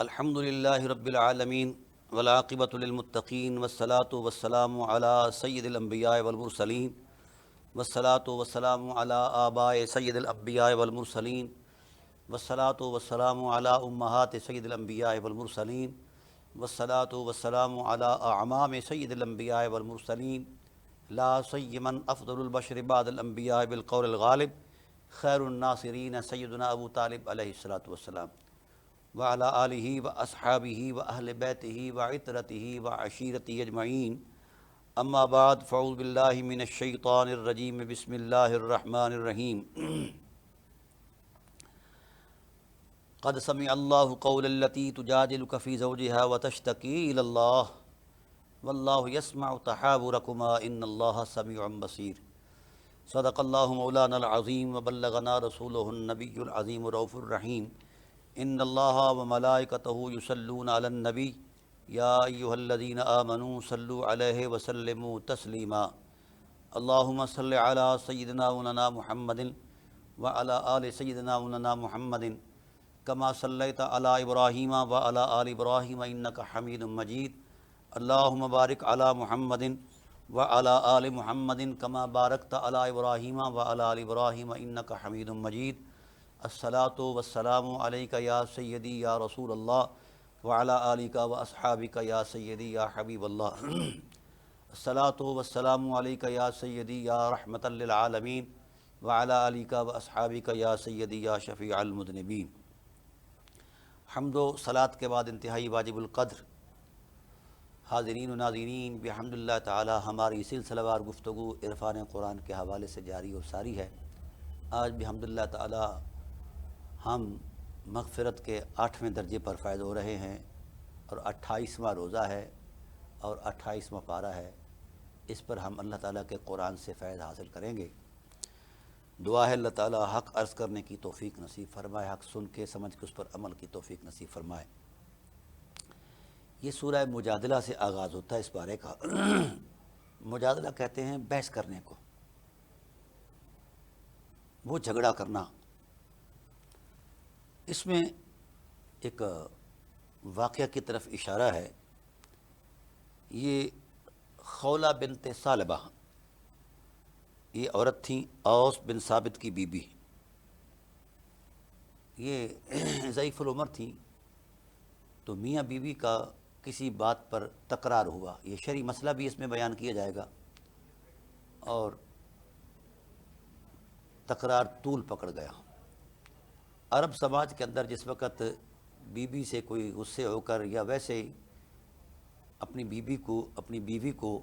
الحمد للہ رب العالمین والعاقبۃ للمتقین والصلاۃ والسلام علی سید الانبیاء والمرسلین والصلاۃ والسلام علی آباء سید الانبیاء والمرسلین والصلاۃ والسلام علی امہات سید الانبیاء والمرسلین والصلاۃ والسلام علی اعمام سید الانبیاء والمرسلین لا سیما افضل البشر بعد الانبیاء بالقول الغالب خیر الناصرین سیدنا ابو طالب علیہ الصلاۃ والسلام وعلی آلہ و اصحابہ و اہل بیتہ و عطرتہ و عشیرتہ اجمعین اما بعد فاعوذ باللہ من الشیطان الرجیم بسم اللہ الرحمن الرحیم قد سمع اللہ قول التی تجادلک فی زوجہا وتشتکی الی اللہ واللہ یسمع تحاورکما ان اللہ سمیع بصیر صدق اللہ مولانا العظیم وبلغنا رسولہ النبی العظیم الرؤوف الرحیم ان اللہ وملائکتہ یصلون علی النبی یا ایہا الذین آمنوا صلوا علیہ وسلموا تسلیما اللہم صل علی سیدنا مولانا محمد وعلی آل سیدنا مولانا محمد کما صلیت علی ابراہیم وعلی آل ابراہیم انک حمید مجید اللہم بارک علی محمد وعلی آل محمد کما بارکت علی ابراہیم وعلی آل ابراہیم انک حمید مجید الصلاۃ والسلام علیک یا سیدی یا رسول اللہ وعلی آلک و اصحابک یا سیدی یا حبیب اللہ الصلاۃ والسلام علیک یا سیدی یا رحمۃ للعالمین وعلی آلک و اصحابک یا سیدی یا شفیع المذنبین۔ حمد و صلاۃ کے بعد انتہائی واجب القدر حاضرین و ناظرین بحمد اللہ تعالی ہماری سلسلہ وار گفتگو عرفان قرآن کے حوالے سے جاری و ساری ہے۔ آج بحمد اللہ تعالی ہم مغفرت کے 8ویں درجے پر فائز ہو رہے ہیں اور 28واں روزہ ہے اور 28واں پارہ ہے۔ اس پر ہم اللہ تعالیٰ کے قرآن سے فیض حاصل کریں گے۔ دعا ہے اللہ تعالیٰ حق عرض کرنے کی توفیق نصیب فرمائے، حق سن کے سمجھ کے اس پر عمل کی توفیق نصیب فرمائے۔ یہ سورہ مجادلہ سے آغاز ہوتا ہے اس پارے کا۔ مجادلہ کہتے ہیں بحث کرنے کو، وہ جھگڑا کرنا۔ اس میں ایک واقعہ کی طرف اشارہ ہے۔ یہ خولہ بنت ثعلبہ، یہ عورت تھیں اوس بن ثابت کی بیوی۔ یہ ضعیف العمر تھیں، تو میاں بیوی کا کسی بات پر تکرار ہوا۔ یہ شرعی مسئلہ بھی اس میں بیان کیا جائے گا، اور تکرار طول پکڑ گیا۔ عرب سماج کے اندر جس وقت بیوی سے کوئی غصے ہو کر یا ویسے ہی اپنی بیوی کو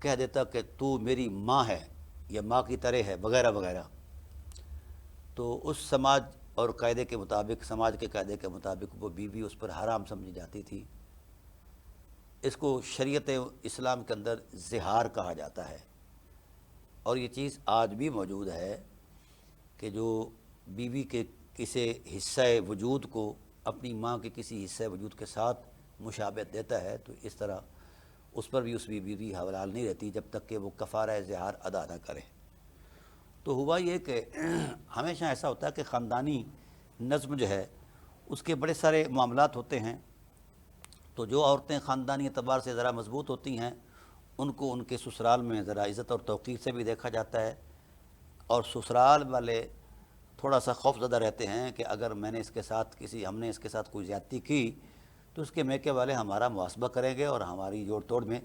کہہ دیتا کہ تو میری ماں ہے یا ماں کی طرح ہے وغیرہ وغیرہ، تو اس سماج اور قاعدے کے مطابق، سماج کے قاعدے کے مطابق وہ بیوی اس پر حرام سمجھی جاتی تھی۔ اس کو شریعت اسلام کے اندر زہار کہا جاتا ہے، اور یہ چیز آج بھی موجود ہے کہ جو بیوی کے کسی حصہ وجود کو اپنی ماں کے کسی حصہ وجود کے ساتھ مشابہت دیتا ہے، تو اس طرح اس پر بھی اس بیوی حلال نہیں رہتی جب تک کہ وہ کفارہ زہار ادا نہ کرے۔ تو ہوا یہ کہ ہمیشہ ایسا ہوتا ہے کہ خاندانی نظم جو ہے اس کے بڑے سارے معاملات ہوتے ہیں، تو جو عورتیں خاندانی اعتبار سے ذرا مضبوط ہوتی ہیں ان کو ان کے سسرال میں ذرا عزت اور توقیر سے بھی دیکھا جاتا ہے، اور سسرال والے تھوڑا سا خوف زدہ رہتے ہیں کہ اگر ہم نے اس کے ساتھ کوئی زیادتی کی تو اس کے میکے والے ہمارا محاسبہ کریں گے اور ہماری جوڑ توڑ میں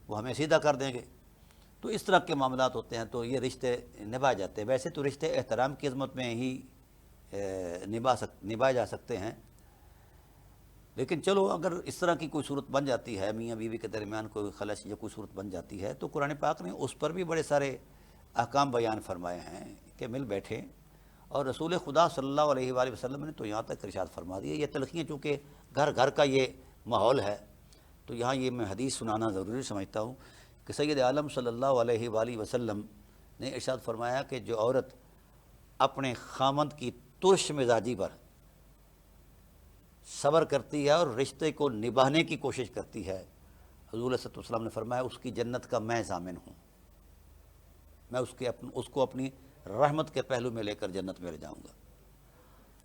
وہ ہمیں سیدھا کر دیں گے۔ تو اس طرح کے معاملات ہوتے ہیں، تو یہ رشتے نبھائے جاتے ہیں۔ ویسے تو رشتے احترام کی عظمت میں ہی نبھائے جا سکتے ہیں، لیکن چلو اگر اس طرح کی کوئی صورت بن جاتی ہے، میاں بیوی کے درمیان کوئی خلش یا کوئی صورت بن جاتی ہے، تو قرآن پاک نے اس پر بھی بڑے سارے احکام بیان فرمائے ہیں کہ مل بیٹھے، اور رسول خدا صلی اللہ علیہ وآلہ وسلم نے تو یہاں تک ارشاد فرما دیا۔ یہ تلخیاں چونکہ گھر گھر کا یہ ماحول ہے، تو یہاں یہ میں حدیث سنانا ضروری سمجھتا ہوں کہ سید عالم صلی اللہ علیہ وآلہ وسلم نے ارشاد فرمایا کہ جو عورت اپنے خامند کی ترش مزاجی پر صبر کرتی ہے اور رشتے کو نبھانے کی کوشش کرتی ہے، حضور صلی اللہ علیہ وسلم نے فرمایا اس کی جنت کا میں ضامن ہوں، میں اس کو اپنی رحمت کے پہلو میں لے کر جنت میں لے جاؤں گا۔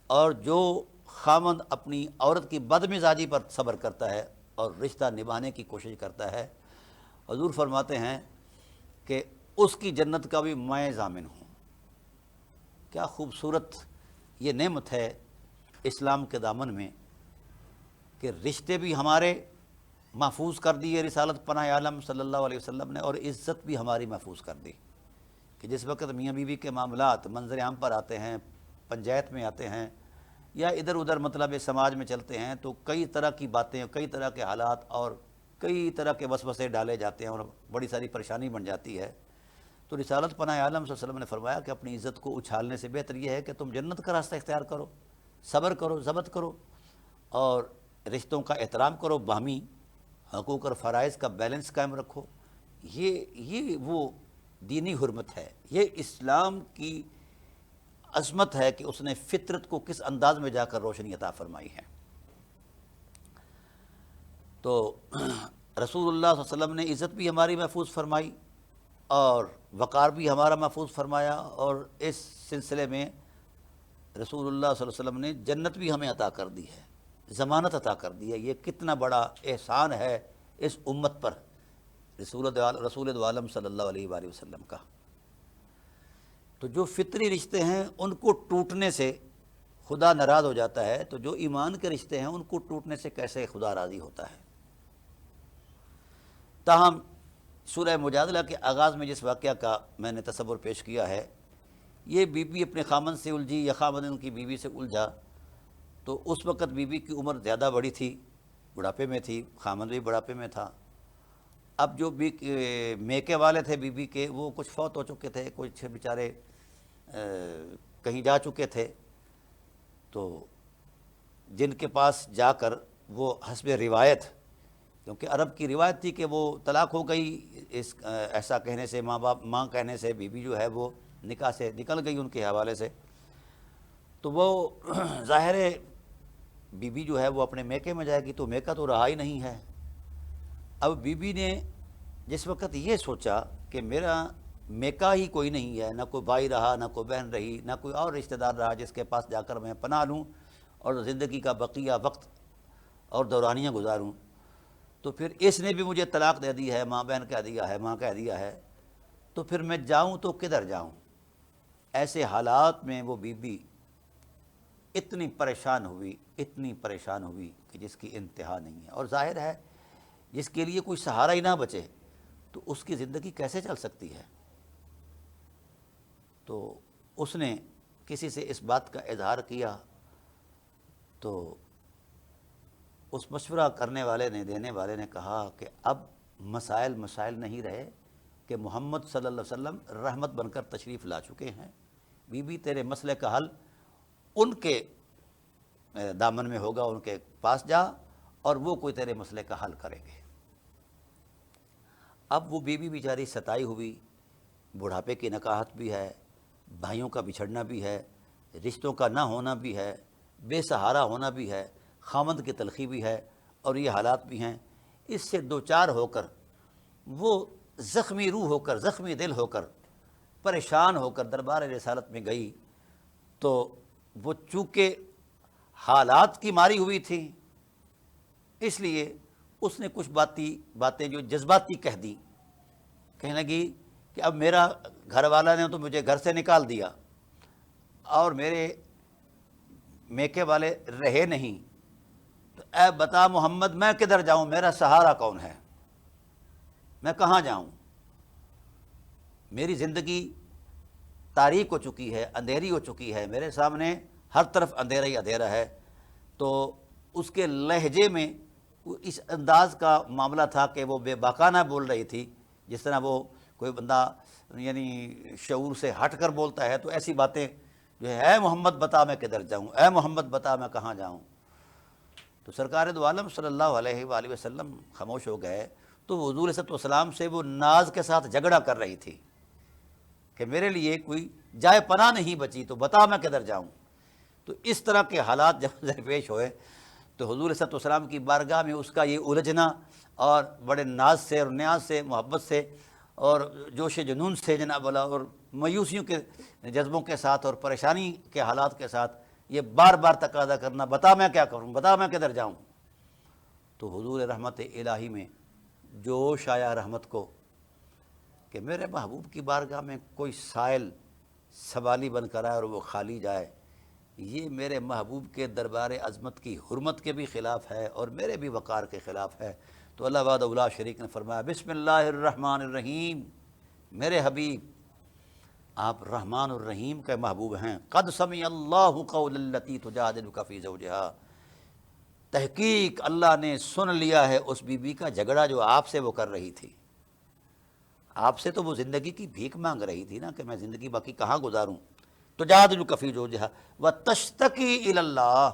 اور جو خامند اپنی عورت کی بد مزاجی پر صبر کرتا ہے اور رشتہ نبھانے کی کوشش کرتا ہے، حضور فرماتے ہیں کہ اس کی جنت کا بھی میں ضامن ہوں۔ کیا خوبصورت یہ نعمت ہے اسلام کے دامن میں کہ رشتے بھی ہمارے محفوظ کر دیے رسالت پناہ عالم صلی اللہ علیہ وسلم نے، اور عزت بھی ہماری محفوظ کر دی کہ جس وقت میاں بیوی کے معاملات منظر عام پر آتے ہیں، پنچایت میں آتے ہیں یا ادھر ادھر مطلب سماج میں چلتے ہیں، تو کئی طرح کی باتیں، کئی طرح کے حالات اور کئی طرح کے وسوسے ڈالے جاتے ہیں اور بڑی ساری پریشانی بن جاتی ہے۔ تو رسالت پناہ عالم صلی اللہ علیہ وسلم نے فرمایا کہ اپنی عزت کو اچھالنے سے بہتر یہ ہے کہ تم جنت کا راستہ اختیار کرو، صبر کرو، ضبط کرو اور رشتوں کا احترام کرو، باہمی حقوق اور فرائض کا بیلنس قائم رکھو۔ یہ وہ دینی حرمت ہے، یہ اسلام کی عظمت ہے کہ اس نے فطرت کو کس انداز میں جا کر روشنی عطا فرمائی ہے۔ تو رسول اللہ صلی اللہ علیہ وسلم نے عزت بھی ہماری محفوظ فرمائی اور وقار بھی ہمارا محفوظ فرمایا، اور اس سلسلے میں رسول اللہ صلی اللہ علیہ وسلم نے جنت بھی ہمیں عطا کر دی ہے، ضمانت عطا کر دی ہے۔ یہ کتنا بڑا احسان ہے اس امت پر رسول دو عالم صلی اللہ علیہ وآلہ وسلم کا۔ تو جو فطری رشتے ہیں ان کو ٹوٹنے سے خدا ناراض ہو جاتا ہے، تو جو ایمان کے رشتے ہیں ان کو ٹوٹنے سے کیسے خدا راضی ہوتا ہے؟ تاہم سورہ مجادلہ کے آغاز میں جس واقعہ کا میں نے تصور پیش کیا ہے، یہ بی بی اپنے خامن سے الجھی یا خامن ان کی بیوی سے الجھا، تو اس وقت بی بی کی عمر زیادہ بڑی تھی، بڑھاپے میں تھی، خامن بھی بڑھاپے میں تھا۔ اب جو میکے والے تھے بی بی کے، وہ کچھ فوت ہو چکے تھے، کچھ بیچارے کہیں جا چکے تھے، تو جن کے پاس جا کر وہ حسب روایت، کیونکہ عرب کی روایت تھی کہ وہ طلاق ہو گئی، ایسا کہنے سے ماں کہنے سے بی بی جو ہے وہ نکاح سے نکل گئی ان کے حوالے سے، تو وہ ظاہر بی بی جو ہے وہ اپنے میکے میں جائے گی، تو میکا تو رہا ہی نہیں ہے۔ اب بی بی نے جس وقت یہ سوچا کہ میرا میکا ہی کوئی نہیں ہے، نہ کوئی بھائی رہا، نہ کوئی بہن رہی، نہ کوئی اور رشتہ دار رہا جس کے پاس جا کر میں پناہ لوں اور زندگی کا بقیہ وقت اور دورانیہ گزاروں، تو پھر اس نے بھی مجھے طلاق دے دی ہے، ماں بہن کہہ دیا ہے، ماں کہہ دیا ہے، تو پھر میں جاؤں تو کدھر جاؤں؟ ایسے حالات میں وہ بی بی اتنی پریشان ہوئی کہ جس کی انتہا نہیں ہے۔ اور ظاہر ہے جس کے لیے کوئی سہارا ہی نہ بچے تو اس کی زندگی کیسے چل سکتی ہے؟ تو اس نے کسی سے اس بات کا اظہار کیا، تو اس مشورہ کرنے والے نے، دینے والے نے کہا کہ اب مسائل نہیں رہے کہ محمد صلی اللہ علیہ وسلم رحمت بن کر تشریف لا چکے ہیں، بی بی تیرے مسئلے کا حل ان کے دامن میں ہوگا، ان کے پاس جا اور وہ کوئی تیرے مسئلے کا حل کریں گے۔ اب وہ بی بی بیچاری ستائی ہوئی، بڑھاپے کی نکاہت بھی ہے، بھائیوں کا بچھڑنا بھی ہے، رشتوں کا نہ ہونا بھی ہے، بے سہارا ہونا بھی ہے، خامند کی تلخی بھی ہے، اور یہ حالات بھی ہیں۔ اس سے دوچار ہو کر وہ زخمی روح ہو کر، زخمی دل ہو کر، پریشان ہو کر دربار رسالت میں گئی، تو وہ چونکہ حالات کی ماری ہوئی تھی، اس لیے اس نے کچھ باتیں جو جذباتی کہہ دی، کہنے لگی کہ اب میرا گھر والا نے تو مجھے گھر سے نکال دیا اور میرے میکے والے رہے نہیں، تو اے بتا محمد میں کدھر جاؤں، میرا سہارا کون ہے، میں کہاں جاؤں؟ میری زندگی تاریک ہو چکی ہے، اندھیری ہو چکی ہے، میرے سامنے ہر طرف اندھیرا ہی اندھیرا ہے۔ تو اس کے لہجے میں اس انداز کا معاملہ تھا کہ وہ بے باکانہ بول رہی تھی، جس طرح وہ کوئی بندہ یعنی شعور سے ہٹ کر بولتا ہے، تو ایسی باتیں جو ہے، اے محمد بتا میں کدھر جاؤں، اے محمد بتا میں کہاں جاؤں۔ تو سرکار دو عالم صلی اللہ علیہ وآلہ وسلم خاموش ہو گئے، تو حضور صلی اللہ علیہ وسلم سے وہ ناز کے ساتھ جھگڑا کر رہی تھی کہ میرے لیے کوئی جائے پناہ نہیں بچی، تو بتا میں کدھر جاؤں۔ تو اس طرح کے حالات جب درپیش ہوئے تو حضور صلی اللہ علیہ وسلم کی بارگاہ میں اس کا یہ الجھنا اور بڑے ناز سے اور نیاز سے، محبت سے اور جوش جنون سے جناب والا، اور مایوسیوں کے جذبوں کے ساتھ اور پریشانی کے حالات کے ساتھ یہ بار بار تقاضا کرنا، بتا میں کیا کروں، بتا میں کدھر جاؤں۔ تو حضور رحمت الہی میں جوش آیا رحمت کو کہ میرے محبوب کی بارگاہ میں کوئی سائل سوالی بن کر آئے اور وہ خالی جائے، یہ میرے محبوب کے دربار عظمت کی حرمت کے بھی خلاف ہے اور میرے بھی وقار کے خلاف ہے۔ تو اللہ وحدہ لا شریک نے فرمایا بسم اللہ الرحمن الرحیم، میرے حبیب آپ رحمان الرحیم کے محبوب ہیں۔ قد سمع اللہ قول التی تجادلک فی زوجہا، تحقیق اللہ نے سن لیا ہے اس بی بی کا جھگڑا جو آپ سے وہ کر رہی تھی۔ آپ سے تو وہ زندگی کی بھیک مانگ رہی تھی نا کہ میں زندگی باقی کہاں گزاروں۔ تجادلک فی زوجہا وتشتکی الی اللہ،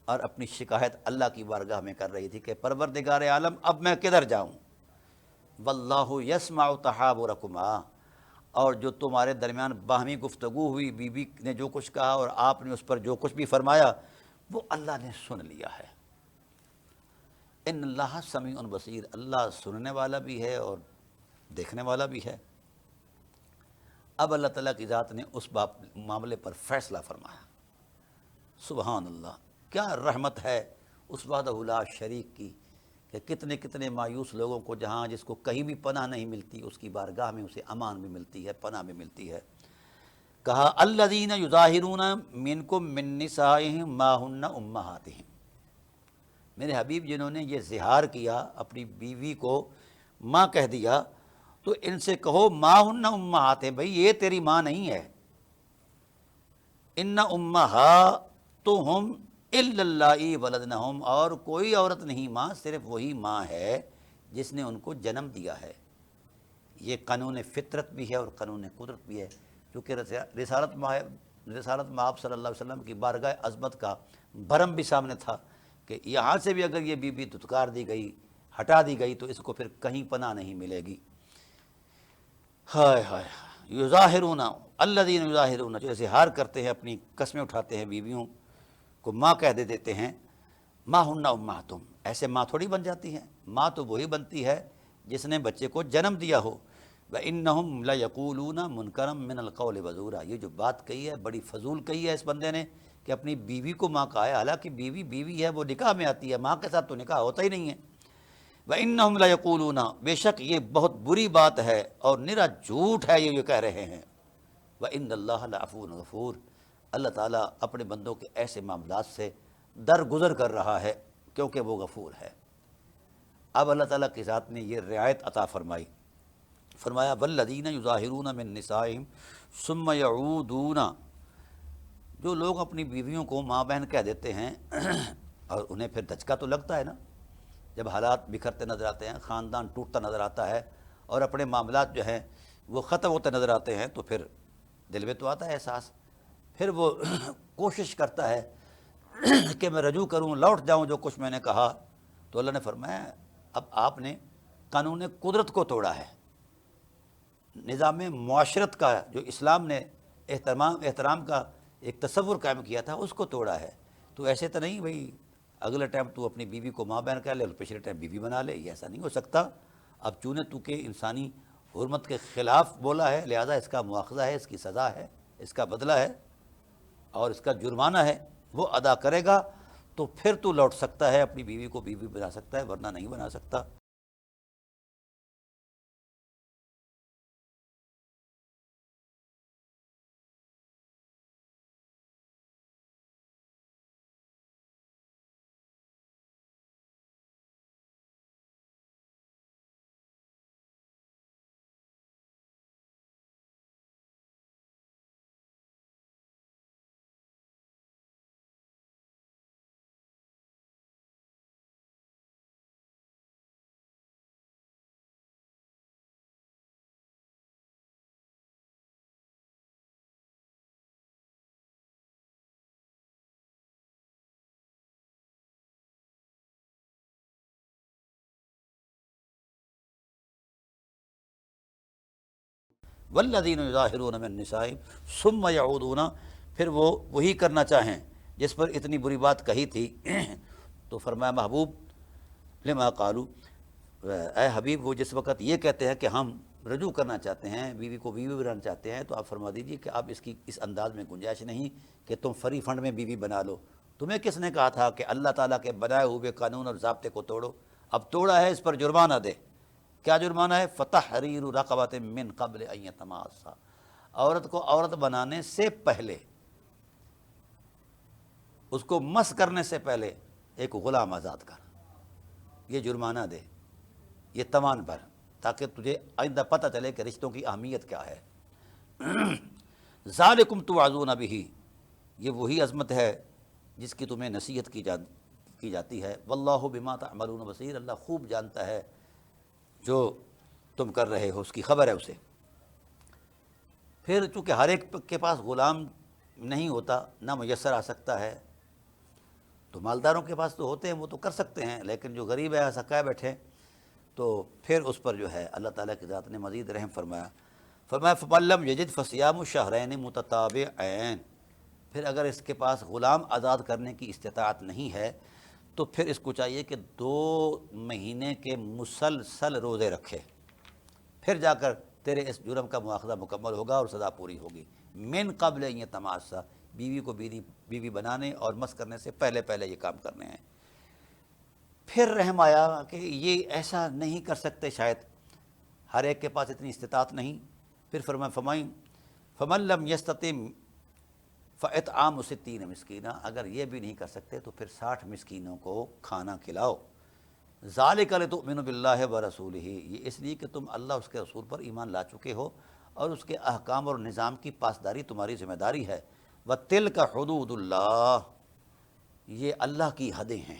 اور اپنی شکایت اللہ کی بارگاہ میں کر رہی تھی کہ پروردگار عالم اب میں کدھر جاؤں۔ واللہ یسمع تحاورکما، اور جو تمہارے درمیان باہمی گفتگو ہوئی، بی بی نے جو کچھ کہا اور آپ نے اس پر جو کچھ بھی فرمایا وہ اللہ نے سن لیا ہے۔ ان اللہ سمیع بصیر، اللہ سننے والا بھی ہے اور دیکھنے والا بھی ہے۔ اب اللہ تعالیٰ کی ذات نے اس معاملے پر فیصلہ فرمایا۔ سبحان اللہ، کیا رحمت ہے اس وحدہ لا شریک کی کہ کتنے کتنے مایوس لوگوں کو جہاں جس کو کہیں بھی پناہ نہیں ملتی، اس کی بارگاہ میں اسے امان بھی ملتی ہے، پناہ بھی ملتی ہے۔ کہا الذین یظاہرون منکم من نسائہم ما ہن امہاتہم، میرے حبیب جنہوں نے یہ ظہار کیا، اپنی بیوی کو ماں کہہ دیا، تو ان سے کہو ما ہن امہاتہم، بھئی یہ تیری ماں نہیں ہے۔ ان امہاتہم الا اللہ ولدنہم، اور کوئی عورت نہیں ماں، صرف وہی ماں ہے جس نے ان کو جنم دیا ہے۔ یہ قانون فطرت بھی ہے اور قانون قدرت بھی ہے، کیونکہ رسالت مآب صلی اللہ علیہ وسلم کی بارگاہ عظمت کا بھرم بھی سامنے تھا کہ یہاں سے بھی اگر یہ بی بی دھتکار دی گئی، ہٹا دی گئی، تو اس کو پھر کہیں پناہ نہیں ملے گی۔ ہائے ہائے، یظاہرون الذین یظاہرون، جو اظہار کرتے ہیں، اپنی قسمیں اٹھاتے ہیں، بیویوں کو ماں کہہ دیتے ہیں۔ ما ہن امہاتہم، ایسے ماں تھوڑی بن جاتی ہیں، ماں تو وہی بنتی ہے جس نے بچے کو جنم دیا ہو۔ وَإِنَّهُمْ لَيَقُولُونَ مُنْكَرًا مِنَ الْقَوْلِ وَزُورًا، یہ جو بات کہی ہے بڑی فضول کہی ہے اس بندے نے کہ اپنی بیوی کو ماں کہا ہے، حالانکہ بیوی بیوی ہے، وہ نکاح میں آتی ہے، ماں کے ساتھ تو نکاح ہوتا ہی نہیں ہے۔ وَإِنَّهُمْ لَيَقُولُونَ، بے شک یہ بہت بری بات ہے اور نرا جھوٹ ہے یہ کہہ رہے ہیں۔ وَإِنَّ اللَّهَ لَعَفُوٌّ غَفُورٌ، اللہ تعالیٰ اپنے بندوں کے ایسے معاملات سے درگزر کر رہا ہے کیونکہ وہ غفور ہے۔ اب اللہ تعالیٰ کی ذات نے یہ رعایت عطا فرمائی، فرمایا والذین یظاہرون من نسائہم ثم یعودون، جو لوگ اپنی بیویوں کو ماں بہن کہہ دیتے ہیں اور انہیں پھر دھچکا تو لگتا ہے نا، جب حالات بکھرتے نظر آتے ہیں، خاندان ٹوٹتا نظر آتا ہے اور اپنے معاملات جو ہیں وہ ختم ہوتے نظر آتے ہیں، تو پھر دل میں تو آتا ہے احساس، پھر وہ کوشش کرتا ہے کہ میں رجوع کروں، لوٹ جاؤں جو کچھ میں نے کہا۔ تو اللہ نے فرمایا اب آپ نے قانون قدرت کو توڑا ہے، نظام معاشرت کا جو اسلام نے احترام کا ایک تصور قائم کیا تھا اس کو توڑا ہے۔ تو ایسے تو نہیں بھئی اگلے ٹائم تو اپنی بیوی کو ماں بہن کہہ لے اور پچھلے ٹائم بیوی بنا لے، یہ ایسا نہیں ہو سکتا۔ اب چونیں تو کہ انسانی حرمت کے خلاف بولا ہے، لہذا اس کا مواخذہ ہے، اس کی سزا ہے، اس کا بدلہ ہے اور اس کا جرمانہ ہے، وہ ادا کرے گا تو پھر تو لوٹ سکتا ہے، اپنی بیوی کو بیوی بنا سکتا ہے، ورنہ نہیں بنا سکتا۔ والذین یظاہرون من نسائہم ثم یعودون، پھر وہ وہی کرنا چاہیں جس پر اتنی بری بات کہی تھی۔ تو فرمایا محبوب لما قالوا، اے حبیب وہ جس وقت یہ کہتے ہیں کہ ہم رجوع کرنا چاہتے ہیں، بیوی کو بیوی بنانا چاہتے ہیں، تو آپ فرما دیجیے کہ اب اس کی اس انداز میں گنجائش نہیں کہ تم فری فنڈ میں بیوی بنا لو۔ تمہیں کس نے کہا تھا کہ اللہ تعالیٰ کے بنائے ہوئے قانون اور ضابطے کو توڑو؟ اب توڑا ہے، اس پر جرمانہ دے۔ کیا جرمانہ ہے؟ فتحریر رقبۃ من قبل ان یتماسا، عورت کو عورت بنانے سے پہلے، اس کو مس کرنے سے پہلے ایک غلام آزاد کر، یہ جرمانہ دے، یہ تمام پر، تاکہ تجھے آئندہ پتہ چلے کہ رشتوں کی اہمیت کیا ہے۔ ذالکم توعظون بہ، یہ وہی عظمت ہے جس کی تمہیں نصیحت کی جاتی ہے۔ واللہ بما تعملون بصیر، اللہ خوب جانتا ہے جو تم کر رہے ہو، اس کی خبر ہے اسے۔ پھر چونکہ ہر ایک کے پاس غلام نہیں ہوتا، نہ میسر آ سکتا ہے، تو مالداروں کے پاس تو ہوتے ہیں، وہ تو کر سکتے ہیں، لیکن جو غریب ہے سکائے بیٹھے، تو پھر اس پر جو ہے اللہ تعالیٰ کی ذات نے مزید رحم فرمایا۔ فَمَن لَّمْ يَجِدْ فَصِيَامُ شَهْرَيْنِ مُتَتَابِعَيْنِ، پھر اگر اس کے پاس غلام آزاد کرنے کی استطاعت نہیں ہے تو پھر اس کو چاہیے کہ 2 مہینے کے مسلسل روزے رکھے، پھر جا کر تیرے اس جرم کا مواخذہ مکمل ہوگا اور سزا پوری ہوگی۔ من قبل ان یتماسا، بیوی کو بیوی بنانے اور مس کرنے سے پہلے یہ کام کرنے ہیں۔ پھر رحم آیا کہ یہ ایسا نہیں کر سکتے، شاید ہر ایک کے پاس اتنی استطاعت نہیں۔ پھر فرمایا فمن لم یستطع فاطعام 60 مسکینہ، اگر یہ بھی نہیں کر سکتے تو پھر 60 مسکینوں کو کھانا کھلاؤ۔ ذالک لتؤمنوا باللہ ورسولہ، یہ اس لیے کہ تم اللہ اس کے رسول پر ایمان لا چکے ہو اور اس کے احکام اور نظام کی پاسداری تمہاری ذمہ داری ہے۔ وتلک حدود اللہ، یہ اللہ کی حدیں ہیں۔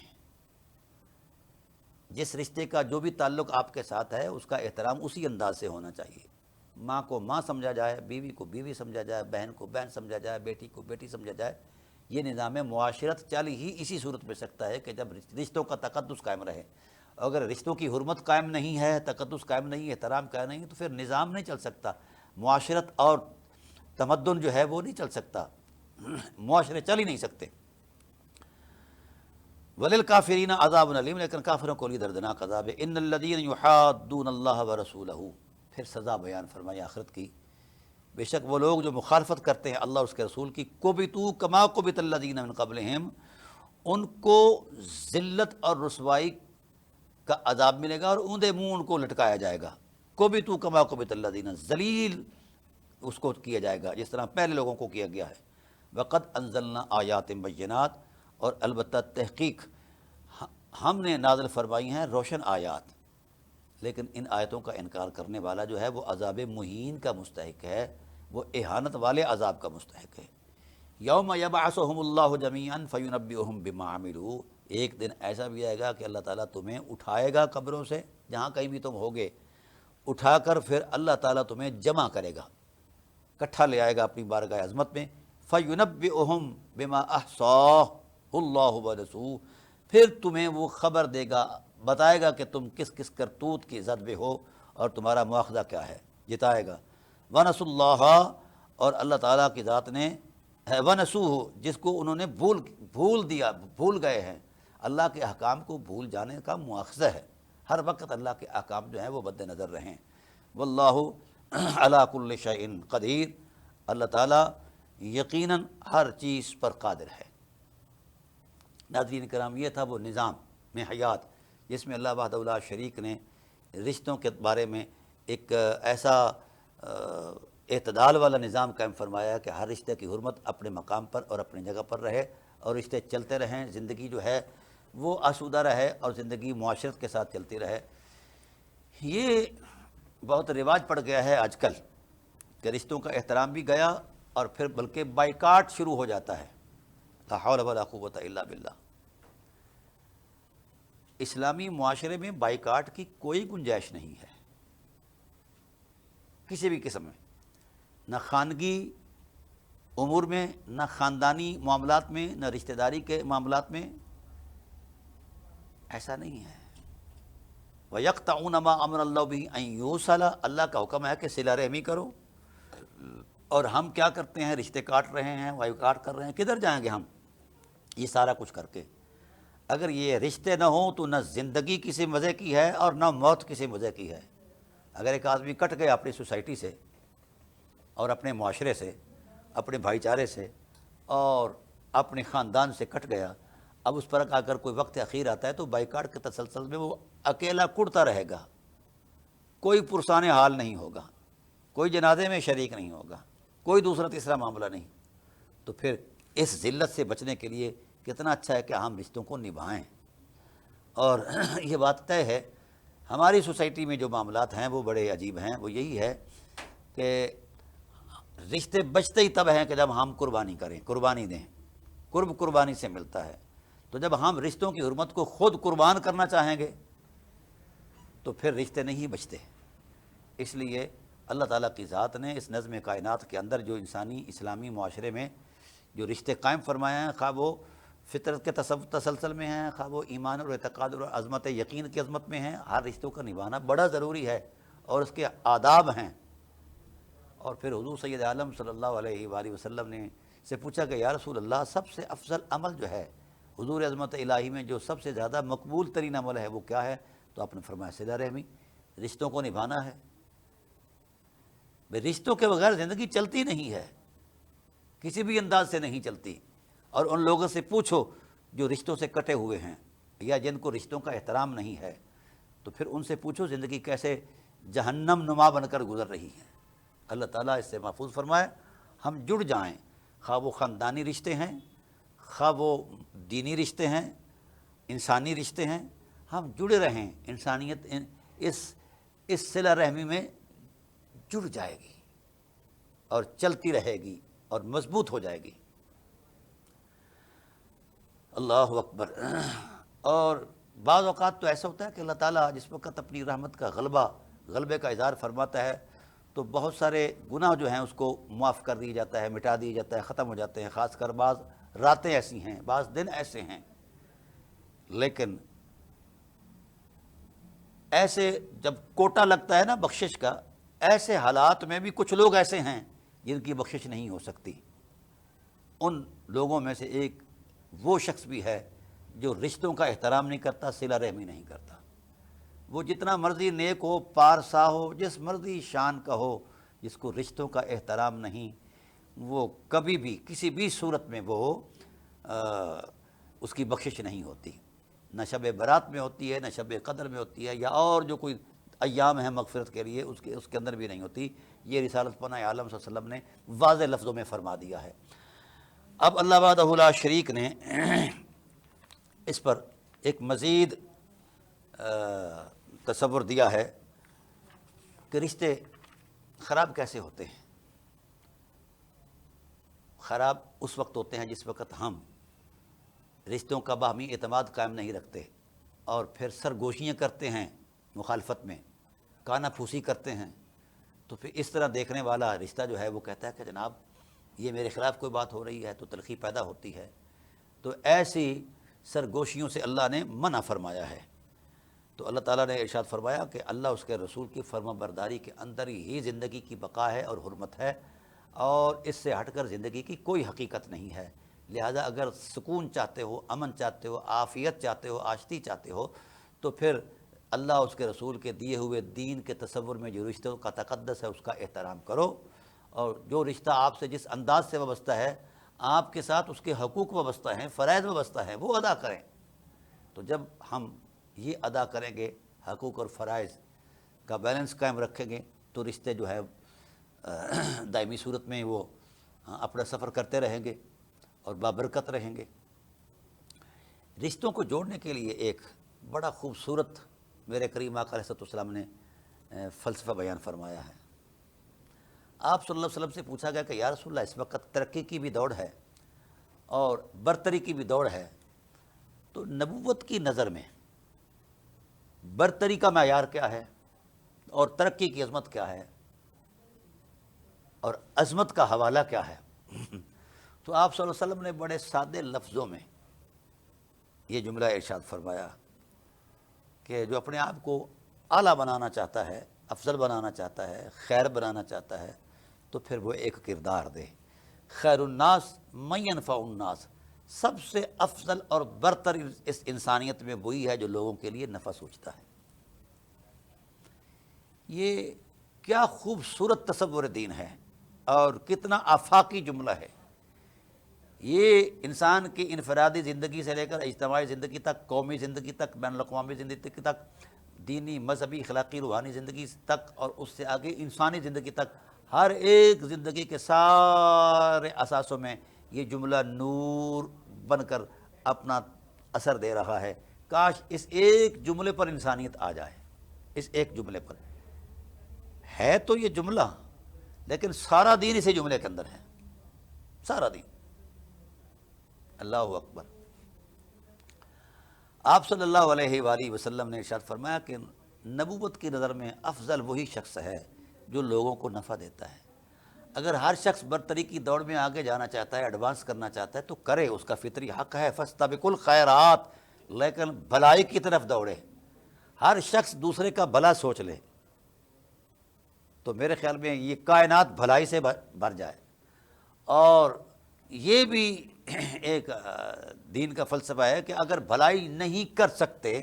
جس رشتے کا جو بھی تعلق آپ کے ساتھ ہے اس کا احترام اسی انداز سے ہونا چاہیے۔ ماں کو ماں سمجھا جائے، بیوی کو بیوی سمجھا جائے، بہن کو بہن سمجھا جائے، بیٹی کو بیٹی سمجھا جائے۔ یہ نظام معاشرت چل ہی اسی صورت میں سکتا ہے کہ جب رشتوں کا تقدس قائم رہے۔ اگر رشتوں کی حرمت قائم نہیں ہے، تقدس قائم نہیں ہے، احترام قائم نہیں ہے، تو پھر نظام نہیں چل سکتا، معاشرت اور تمدن جو ہے وہ نہیں چل سکتا، معاشرے چل ہی نہیں سکتے۔ وللکافرین عذاب علیم، لیکن کافروں کو لیے دردناک عذاب ہے۔ ان الذین یحادون اللہ ورسولہ، پھر سزا بیان فرمائی آخرت کی۔ بے شک وہ لوگ جو مخالفت کرتے ہیں اللہ اور اس کے رسول کی، کبتوا کما کبت الذین من قبلہم، ان کو ذلت اور رسوائی کا عذاب ملے گا اور اوندے منہ ان کو لٹکایا جائے گا۔ کبتوا کما کبت الذین، ذلیل اس کو کیا جائے گا جس طرح پہلے لوگوں کو کیا گیا ہے۔ وقد انزلنا آیات بینات، اور البتہ تحقیق ہم نے نازل فرمائی ہیں روشن آیات، لیکن ان آیتوں کا انکار کرنے والا جو ہے وہ عذاب مہین کا مستحق ہے، وہ اہانت والے عذاب کا مستحق ہے۔ یوم یبعثہم اللہ جمیعا فینبئہم بما عملوا، ایک دن ایسا بھی آئے گا کہ اللہ تعالیٰ تمہیں اٹھائے گا قبروں سے، جہاں کہیں بھی تم ہوگے، اٹھا کر پھر اللہ تعالیٰ تمہیں جمع کرے گا، کٹھا لے آئے گا اپنی بارگاہ عظمت میں۔ فینبئہم بما احصاہ اللہ ورسولہ، پھر تمہیں وہ خبر دے گا، بتائے گا کہ تم کس کس کرتوت کی زد میں ہو اور تمہارا مواخذہ کیا ہے، جتائے گا۔ ونسوا اللہ، اور اللہ تعالیٰ کی ذات نے ونسوہ، جس کو انہوں نے بھول گئے ہیں، اللہ کے احکام کو بھول جانے کا مواخذہ ہے۔ ہر وقت اللہ کے احکام جو ہیں وہ مد نظر رہیں۔ واللہ علی کل شیء قدیر، اللہ تعالیٰ یقیناً ہر چیز پر قادر ہے۔ ناظرین کرام، یہ تھا وہ نظام میں حیات جس میں اللہ وحدہ لا شریک نے رشتوں کے بارے میں ایک ایسا اعتدال والا نظام قائم فرمایا کہ ہر رشتے کی حرمت اپنے مقام پر اور اپنی جگہ پر رہے، اور رشتے چلتے رہیں، زندگی جو ہے وہ آسودہ رہے اور زندگی معاشرت کے ساتھ چلتی رہے۔ یہ بہت رواج پڑ گیا ہے آج کل کہ رشتوں کا احترام بھی گیا اور پھر بلکہ بائیکاٹ شروع ہو جاتا ہے۔ لا حول ولا قوت الا باللہ۔ اسلامی معاشرے میں بائیکاٹ کی کوئی گنجائش نہیں ہے کسی بھی قسم میں، نہ خانگی امور میں، نہ خاندانی معاملات میں، نہ رشتہ داری کے معاملات میں، ایسا نہیں ہے۔ وَيَقْطَعُونَ مَا أَمَرَ اللَّهُ بِهِ أَن يُوصَلَ، اللہ کا حکم ہے کہ صلہ رحمی کرو، اور ہم کیا کرتے ہیں؟ رشتے کاٹ رہے ہیں، بائیکاٹ کر رہے ہیں۔ کدھر جائیں گے ہم یہ سارا کچھ کر کے؟ اگر یہ رشتے نہ ہوں تو نہ زندگی کسی مزے کی ہے اور نہ موت کسی مزے کی ہے۔ اگر ایک آدمی کٹ گیا اپنی سوسائٹی سے اور اپنے معاشرے سے، اپنے بھائی چارے سے اور اپنے خاندان سے کٹ گیا، اب اس پر اگر کوئی وقت اخیر آتا ہے تو بائیکاٹ کے تسلسل میں وہ اکیلا کڑتا رہے گا، کوئی پرسان حال نہیں ہوگا، کوئی جنازے میں شریک نہیں ہوگا، کوئی دوسرا تیسرا معاملہ نہیں۔ تو پھر اس ذلت سے بچنے کے لیے کتنا اچھا ہے کہ ہم رشتوں کو نبھائیں۔ اور یہ بات طے ہے، ہماری سوسائٹی میں جو معاملات ہیں وہ بڑے عجیب ہیں۔ وہ یہی ہے کہ رشتے بچتے ہی تب ہیں کہ جب ہم قربانی کریں، قربانی دیں۔ قرب قربانی سے ملتا ہے۔ تو جب ہم رشتوں کی حرمت کو خود قربان کرنا چاہیں گے تو پھر رشتے نہیں بچتے۔ اس لیے اللہ تعالیٰ کی ذات نے اس نظم کائنات کے اندر جو انسانی اسلامی معاشرے میں جو رشتے قائم فرمائے ہیں، خواہ وہ فطرت کے تسلسل میں ہیں، خواہ وہ ایمان اور اعتقاد اور عظمت یقین کی عظمت میں ہیں، ہر رشتوں کا نبھانا بڑا ضروری ہے اور اس کے آداب ہیں۔ اور پھر حضور سید عالم صلی اللہ علیہ وآلہ وسلم نے سے پوچھا کہ یا رسول اللہ، سب سے افضل عمل جو ہے حضور عظمت الہی میں جو سب سے زیادہ مقبول ترین عمل ہے وہ کیا ہے؟ تو آپ نے فرمایا صلہ رحمی، رشتوں کو نبھانا ہے۔ رشتوں کے بغیر زندگی چلتی نہیں ہے، کسی بھی انداز سے نہیں چلتی۔ اور ان لوگوں سے پوچھو جو رشتوں سے کٹے ہوئے ہیں یا جن کو رشتوں کا احترام نہیں ہے، تو پھر ان سے پوچھو زندگی کیسے جہنم نما بن کر گزر رہی ہے۔ اللہ تعالیٰ اس سے محفوظ فرمائے ہم جڑ جائیں، خواہ وہ خاندانی رشتے ہیں، خواہ وہ دینی رشتے ہیں، انسانی رشتے ہیں، ہم جڑے رہیں۔ انسانیت اس صلہ رحمی میں جڑ جائے گی اور چلتی رہے گی اور مضبوط ہو جائے گی۔ اللہ اکبر۔ اور بعض اوقات تو ایسا ہوتا ہے کہ اللہ تعالیٰ جس وقت اپنی رحمت کا غلبے کا اظہار فرماتا ہے تو بہت سارے گناہ جو ہیں اس کو معاف کر دیا جاتا ہے، مٹا دیا جاتا ہے، ختم ہو جاتے ہیں۔ خاص کر بعض راتیں ایسی ہیں، بعض دن ایسے ہیں۔ لیکن ایسے جب کوٹا لگتا ہے نا بخشش کا، ایسے حالات میں بھی کچھ لوگ ایسے ہیں جن کی بخشش نہیں ہو سکتی۔ ان لوگوں میں سے ایک وہ شخص بھی ہے جو رشتوں کا احترام نہیں کرتا، صلہ رحمی نہیں کرتا۔ وہ جتنا مرضی نیک ہو، پارسا ہو، جس مرضی شان کا ہو، جس کو رشتوں کا احترام نہیں، وہ کبھی بھی کسی بھی صورت میں وہ اس کی بخشش نہیں ہوتی۔ نہ شب برات میں ہوتی ہے، نہ شب قدر میں ہوتی ہے، یا اور جو کوئی ایام ہیں مغفرت کے لیے اس کے اندر بھی نہیں ہوتی۔ یہ رسالت پناہ عالم صلی اللہ علیہ وسلم نے واضح لفظوں میں فرما دیا ہے۔ اب اللہ وحدہ لا شریک نے اس پر ایک مزید تصور دیا ہے کہ رشتے خراب کیسے ہوتے ہیں۔ خراب اس وقت ہوتے ہیں جس وقت ہم رشتوں کا باہمی اعتماد قائم نہیں رکھتے اور پھر سرگوشیاں کرتے ہیں، مخالفت میں کانا پھوسی کرتے ہیں۔ تو پھر اس طرح دیکھنے والا رشتہ جو ہے وہ کہتا ہے کہ جناب یہ میرے خلاف کوئی بات ہو رہی ہے، تو تلخی پیدا ہوتی ہے۔ تو ایسی سرگوشیوں سے اللہ نے منع فرمایا ہے۔ تو اللہ تعالیٰ نے ارشاد فرمایا کہ اللہ اس کے رسول کی فرما برداری کے اندر ہی زندگی کی بقا ہے اور حرمت ہے، اور اس سے ہٹ کر زندگی کی کوئی حقیقت نہیں ہے۔ لہذا اگر سکون چاہتے ہو، امن چاہتے ہو، عافیت چاہتے ہو، آشتی چاہتے ہو، تو پھر اللہ اس کے رسول کے دیے ہوئے دین کے تصور میں جو رشتوں کا تقدس ہے اس کا احترام کرو، اور جو رشتہ آپ سے جس انداز سے وابستہ ہے، آپ کے ساتھ اس کے حقوق وابستہ ہیں، فرائض وابستہ ہیں، وہ ادا کریں۔ تو جب ہم یہ ادا کریں گے، حقوق اور فرائض کا بیلنس قائم رکھیں گے، تو رشتے جو ہے دائمی صورت میں وہ اپنا سفر کرتے رہیں گے اور بابرکت رہیں گے۔ رشتوں کو جوڑنے کے لیے ایک بڑا خوبصورت میرے کریم آقا علیہ السلام نے فلسفہ بیان فرمایا ہے۔ آپ صلی اللہ علیہ وسلم سے پوچھا گیا کہ یا رسول اللہ، اس وقت ترقی کی بھی دوڑ ہے اور برتری کی بھی دوڑ ہے، تو نبوت کی نظر میں برتری کا معیار کیا ہے اور ترقی کی عظمت کیا ہے اور عظمت کا حوالہ کیا ہے؟ تو آپ صلی اللہ علیہ وسلم نے بڑے سادے لفظوں میں یہ جملہ ارشاد فرمایا کہ جو اپنے آپ کو اعلیٰ بنانا چاہتا ہے، افضل بنانا چاہتا ہے، خیر بنانا چاہتا ہے، تو پھر وہ ایک کردار دے۔ خیر الناس من ينفع الناس، سب سے افضل اور برتر اس انسانیت میں وہی ہے جو لوگوں کے لیے نفع سوچتا ہے۔ یہ کیا خوبصورت تصور دین ہے اور کتنا آفاقی جملہ ہے۔ یہ انسان کی انفرادی زندگی سے لے کر اجتماعی زندگی تک، قومی زندگی تک، بین الاقوامی زندگی تک، دینی، مذہبی، اخلاقی، روحانی زندگی تک، اور اس سے آگے انسانی زندگی تک، ہر ایک زندگی کے سارے اثاثوں میں یہ جملہ نور بن کر اپنا اثر دے رہا ہے۔ کاش اس ایک جملے پر انسانیت آ جائے، اس ایک جملے پر۔ ہے تو یہ جملہ، لیکن سارا دین اسی جملے کے اندر ہے، سارا دین۔ اللہ اکبر۔ آپ صلی اللہ علیہ وآلہ وسلم نے ارشاد فرمایا کہ نبوت کی نظر میں افضل وہی شخص ہے جو لوگوں کو نفع دیتا ہے۔ اگر ہر شخص برتری کی دوڑ میں آگے جانا چاہتا ہے، ایڈوانس کرنا چاہتا ہے تو کرے، اس کا فطری حق ہے، فاستبقوا الخیرات، لیکن بھلائی کی طرف دوڑے۔ ہر شخص دوسرے کا بھلا سوچ لے تو میرے خیال میں یہ کائنات بھلائی سے بھر جائے۔ اور یہ بھی ایک دین کا فلسفہ ہے کہ اگر بھلائی نہیں کر سکتے،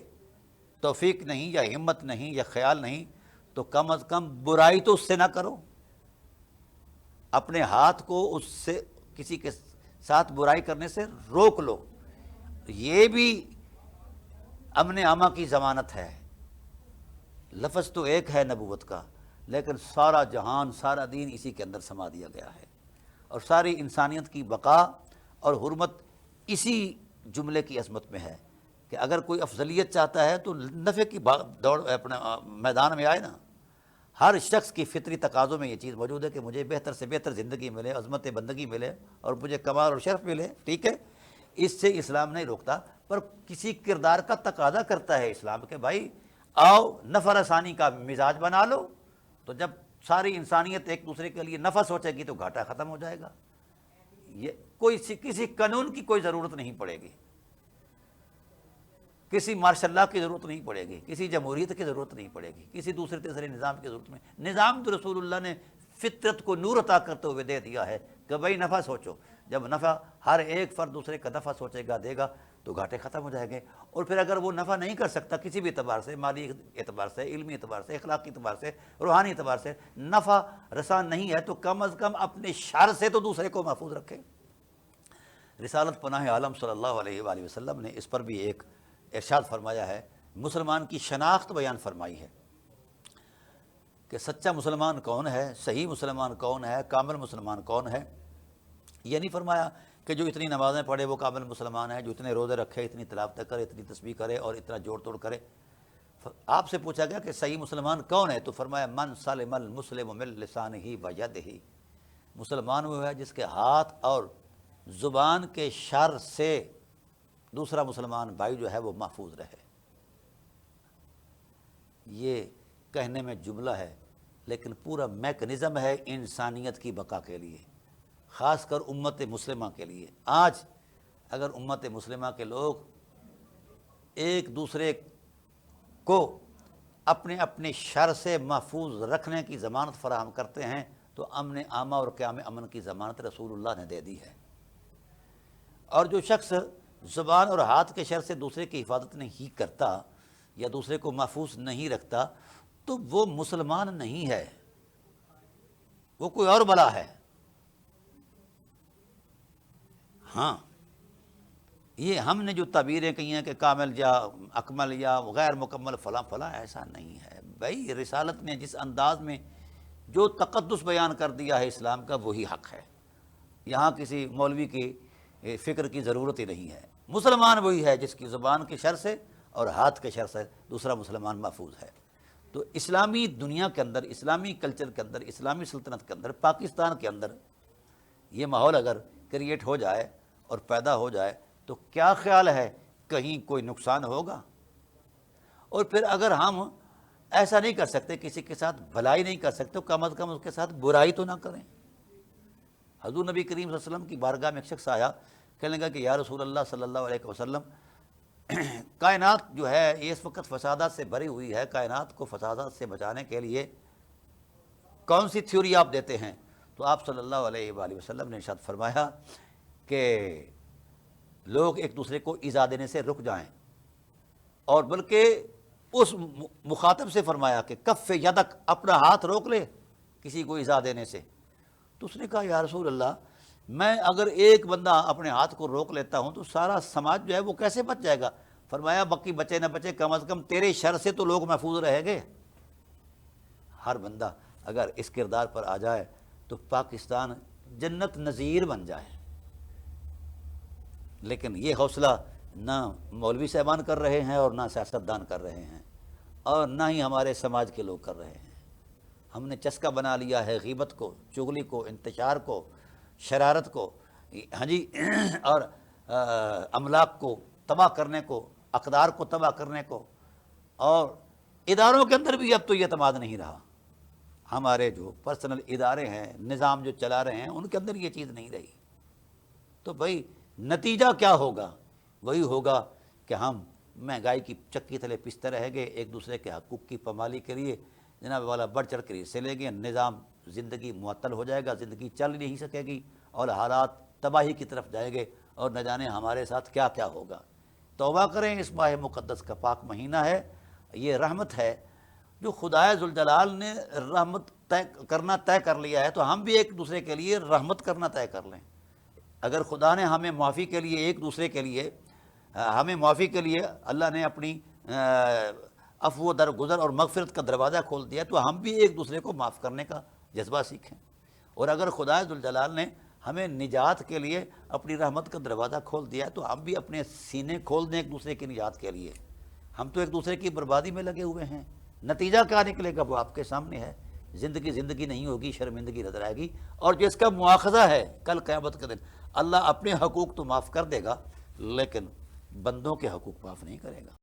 توفیق نہیں یا ہمت نہیں یا خیال نہیں، تو کم از کم برائی تو اس سے نہ کرو، اپنے ہاتھ کو اس سے، کسی کے ساتھ برائی کرنے سے روک لو۔ یہ بھی امن عامہ کی ضمانت ہے۔ لفظ تو ایک ہے نبوت کا، لیکن سارا جہان، سارا دین اسی کے اندر سما دیا گیا ہے، اور ساری انسانیت کی بقا اور حرمت اسی جملے کی عظمت میں ہے کہ اگر کوئی افضلیت چاہتا ہے تو نفع کی دوڑ اپنے میدان میں آئے نا۔ ہر شخص کی فطری تقاضوں میں یہ چیز موجود ہے کہ مجھے بہتر سے بہتر زندگی ملے، عظمت بندگی ملے، اور مجھے کمال اور شرف ملے، ٹھیک ہے، اس سے اسلام نہیں روکتا، پر کسی کردار کا تقاضا کرتا ہے اسلام کہ بھائی آؤ نفع رسانی کا مزاج بنا لو، تو جب ساری انسانیت ایک دوسرے کے لیے نفع سوچے گی تو گھاٹا ختم ہو جائے گا۔ یہ کسی قانون کی کوئی ضرورت نہیں پڑے گی، کسی مارشل لا کی ضرورت نہیں پڑے گی، کسی جمہوریت کی ضرورت نہیں پڑے گی، کسی دوسرے تیسرے نظام کی ضرورت نہیں۔ نظام تو رسول اللہ نے فطرت کو نور عطا کرتے ہوئے دے دیا ہے کہ بھائی نفع سوچو۔ جب نفع ہر ایک فرد دوسرے کا نفع سوچے گا، دے گا، تو گھاٹے ختم ہو جائیں گے۔ اور پھر اگر وہ نفع نہیں کر سکتا کسی بھی اعتبار سے، مالی اعتبار سے، علمی اعتبار سے، اخلاقی اعتبار سے، روحانی اعتبار سے نفع رسان نہیں ہے، تو کم از کم اپنے شر سے تو دوسرے کو محفوظ رکھے۔ رسالت پناہ عالم صلی اللہ علیہ وآلہ وسلم نے اس پر بھی ایک ارشاد فرمایا ہے، مسلمان کی شناخت بیان فرمائی ہے کہ سچا مسلمان کون ہے، صحیح مسلمان کون ہے، کامل مسلمان کون ہے۔ یہ نہیں فرمایا کہ جو اتنی نمازیں پڑھے وہ کامل مسلمان ہے، جو اتنے روزے رکھے، اتنی تلاوتیں کرے، اتنی تسبیح کرے اور اتنا جوڑ توڑ کرے۔ آپ سے پوچھا گیا کہ صحیح مسلمان کون ہے، تو فرمایا من سلم المسلم من لسانہ و یدہ، مسلمان وہ ہے جس کے ہاتھ اور زبان کے شر سے دوسرا مسلمان بھائی جو ہے وہ محفوظ رہے۔ یہ کہنے میں جملہ ہے، لیکن پورا میکنزم ہے انسانیت کی بقا کے لیے، خاص کر امت مسلمہ کے لیے۔ آج اگر امت مسلمہ کے لوگ ایک دوسرے کو اپنے اپنے شر سے محفوظ رکھنے کی ضمانت فراہم کرتے ہیں تو امن عامہ اور قیام امن کی ضمانت رسول اللہ نے دے دی ہے۔ اور جو شخص زبان اور ہاتھ کے شر سے دوسرے کی حفاظت نہیں کرتا یا دوسرے کو محفوظ نہیں رکھتا تو وہ مسلمان نہیں ہے، وہ کوئی اور بلا ہے۔ ہاں، یہ ہم نے جو تعبیریں کہی ہیں کہ کامل یا اکمل یا غیر مکمل فلاں فلاں، ایسا نہیں ہے بھائی۔ رسالت نے جس انداز میں جو تقدس بیان کر دیا ہے اسلام کا، وہی حق ہے۔ یہاں کسی مولوی کی فکر کی ضرورت ہی نہیں ہے۔ مسلمان وہی ہے جس کی زبان کے شر سے اور ہاتھ کے شر سے دوسرا مسلمان محفوظ ہے۔ تو اسلامی دنیا کے اندر، اسلامی کلچر کے اندر، اسلامی سلطنت کے اندر، پاکستان کے اندر یہ ماحول اگر کریٹ ہو جائے اور پیدا ہو جائے تو کیا خیال ہے کہیں کوئی نقصان ہوگا؟ اور پھر اگر ہم ایسا نہیں کر سکتے، کسی کے ساتھ بھلائی نہیں کر سکتے، تو کم از کم اس کے ساتھ برائی تو نہ کریں۔ حضور نبی کریم صلی اللہ علیہ وسلم کی بارگاہ میں ایک شخص آیا، کہنے لگا کہ یا رسول اللہ صلی اللہ علیہ وسلم، کائنات جو ہے یہ اس وقت فسادات سے بھری ہوئی ہے، کائنات کو فسادات سے بچانے کے لیے کون سی تھیوری آپ دیتے ہیں؟ تو آپ صلی اللہ علیہ وآلہ وسلم نے ارشاد فرمایا کہ لوگ ایک دوسرے کو ایذا دینے سے رک جائیں، اور بلکہ اس مخاطب سے فرمایا کہ کف یدک، اپنا ہاتھ روک لے کسی کو ایذا دینے سے۔ تو اس نے کہا یا رسول اللہ، میں اگر ایک بندہ اپنے ہاتھ کو روک لیتا ہوں تو سارا سماج جو ہے وہ کیسے بچ جائے گا؟ فرمایا باقی بچے نہ بچے، کم از کم تیرے شر سے تو لوگ محفوظ رہیں گے۔ ہر بندہ اگر اس کردار پر آ جائے تو پاکستان جنت نظیر بن جائے۔ لیکن یہ حوصلہ نہ مولوی صاحبان کر رہے ہیں اور نہ سیاستدان کر رہے ہیں، اور نہ ہی ہمارے سماج کے لوگ کر رہے ہیں۔ ہم نے چسکا بنا لیا ہے غیبت کو، چغلی کو، انتشار کو، شرارت کو، ہاں جی، اور املاک کو تباہ کرنے کو، اقدار کو تباہ کرنے کو، اور اداروں کے اندر بھی اب تو یہ اعتماد نہیں رہا۔ ہمارے جو پرسنل ادارے ہیں، نظام جو چلا رہے ہیں، ان کے اندر یہ چیز نہیں رہی۔ تو بھائی نتیجہ کیا ہوگا؟ وہی ہوگا کہ ہم مہنگائی کی چکی تلے پستے رہیں گے، ایک دوسرے کے حقوق کی پامالی کے لیے جناب والا بڑھ چڑھ کر حصے لیں گے، نظام زندگی معطل ہو جائے گا، زندگی چل نہیں سکے گی، اور حالات تباہی کی طرف جائیں گے، اور نہ جانے ہمارے ساتھ کیا کیا ہوگا۔ توبہ کریں، اس ماہ مقدس کا پاک مہینہ ہے، یہ رحمت ہے جو خدائے ذوالجلال نے رحمت طے کر لیا ہے، تو ہم بھی ایک دوسرے کے لیے رحمت کرنا طے کر لیں۔ اگر خدا نے ہمیں معافی کے لیے، ایک دوسرے کے لیے ہمیں معافی کے لیے اللہ نے اپنی عفو و درگزر اور مغفرت کا دروازہ کھول دیا، تو ہم بھی ایک دوسرے کو معاف کرنے کا جذبہ سیکھیں۔ اور اگر خدا ذوالجلال نے ہمیں نجات کے لیے اپنی رحمت کا دروازہ کھول دیا ہے، تو ہم بھی اپنے سینے کھول دیں ایک دوسرے کی نجات کے لیے۔ ہم تو ایک دوسرے کی بربادی میں لگے ہوئے ہیں، نتیجہ کیا نکلے گا وہ آپ کے سامنے ہے۔ زندگی نہیں ہوگی، شرمندگی نظر آئے گی، اور جس کا مواخذہ ہے کل قیامت کے دن، اللہ اپنے حقوق تو معاف کر دے گا لیکن بندوں کے حقوق معاف نہیں کرے گا۔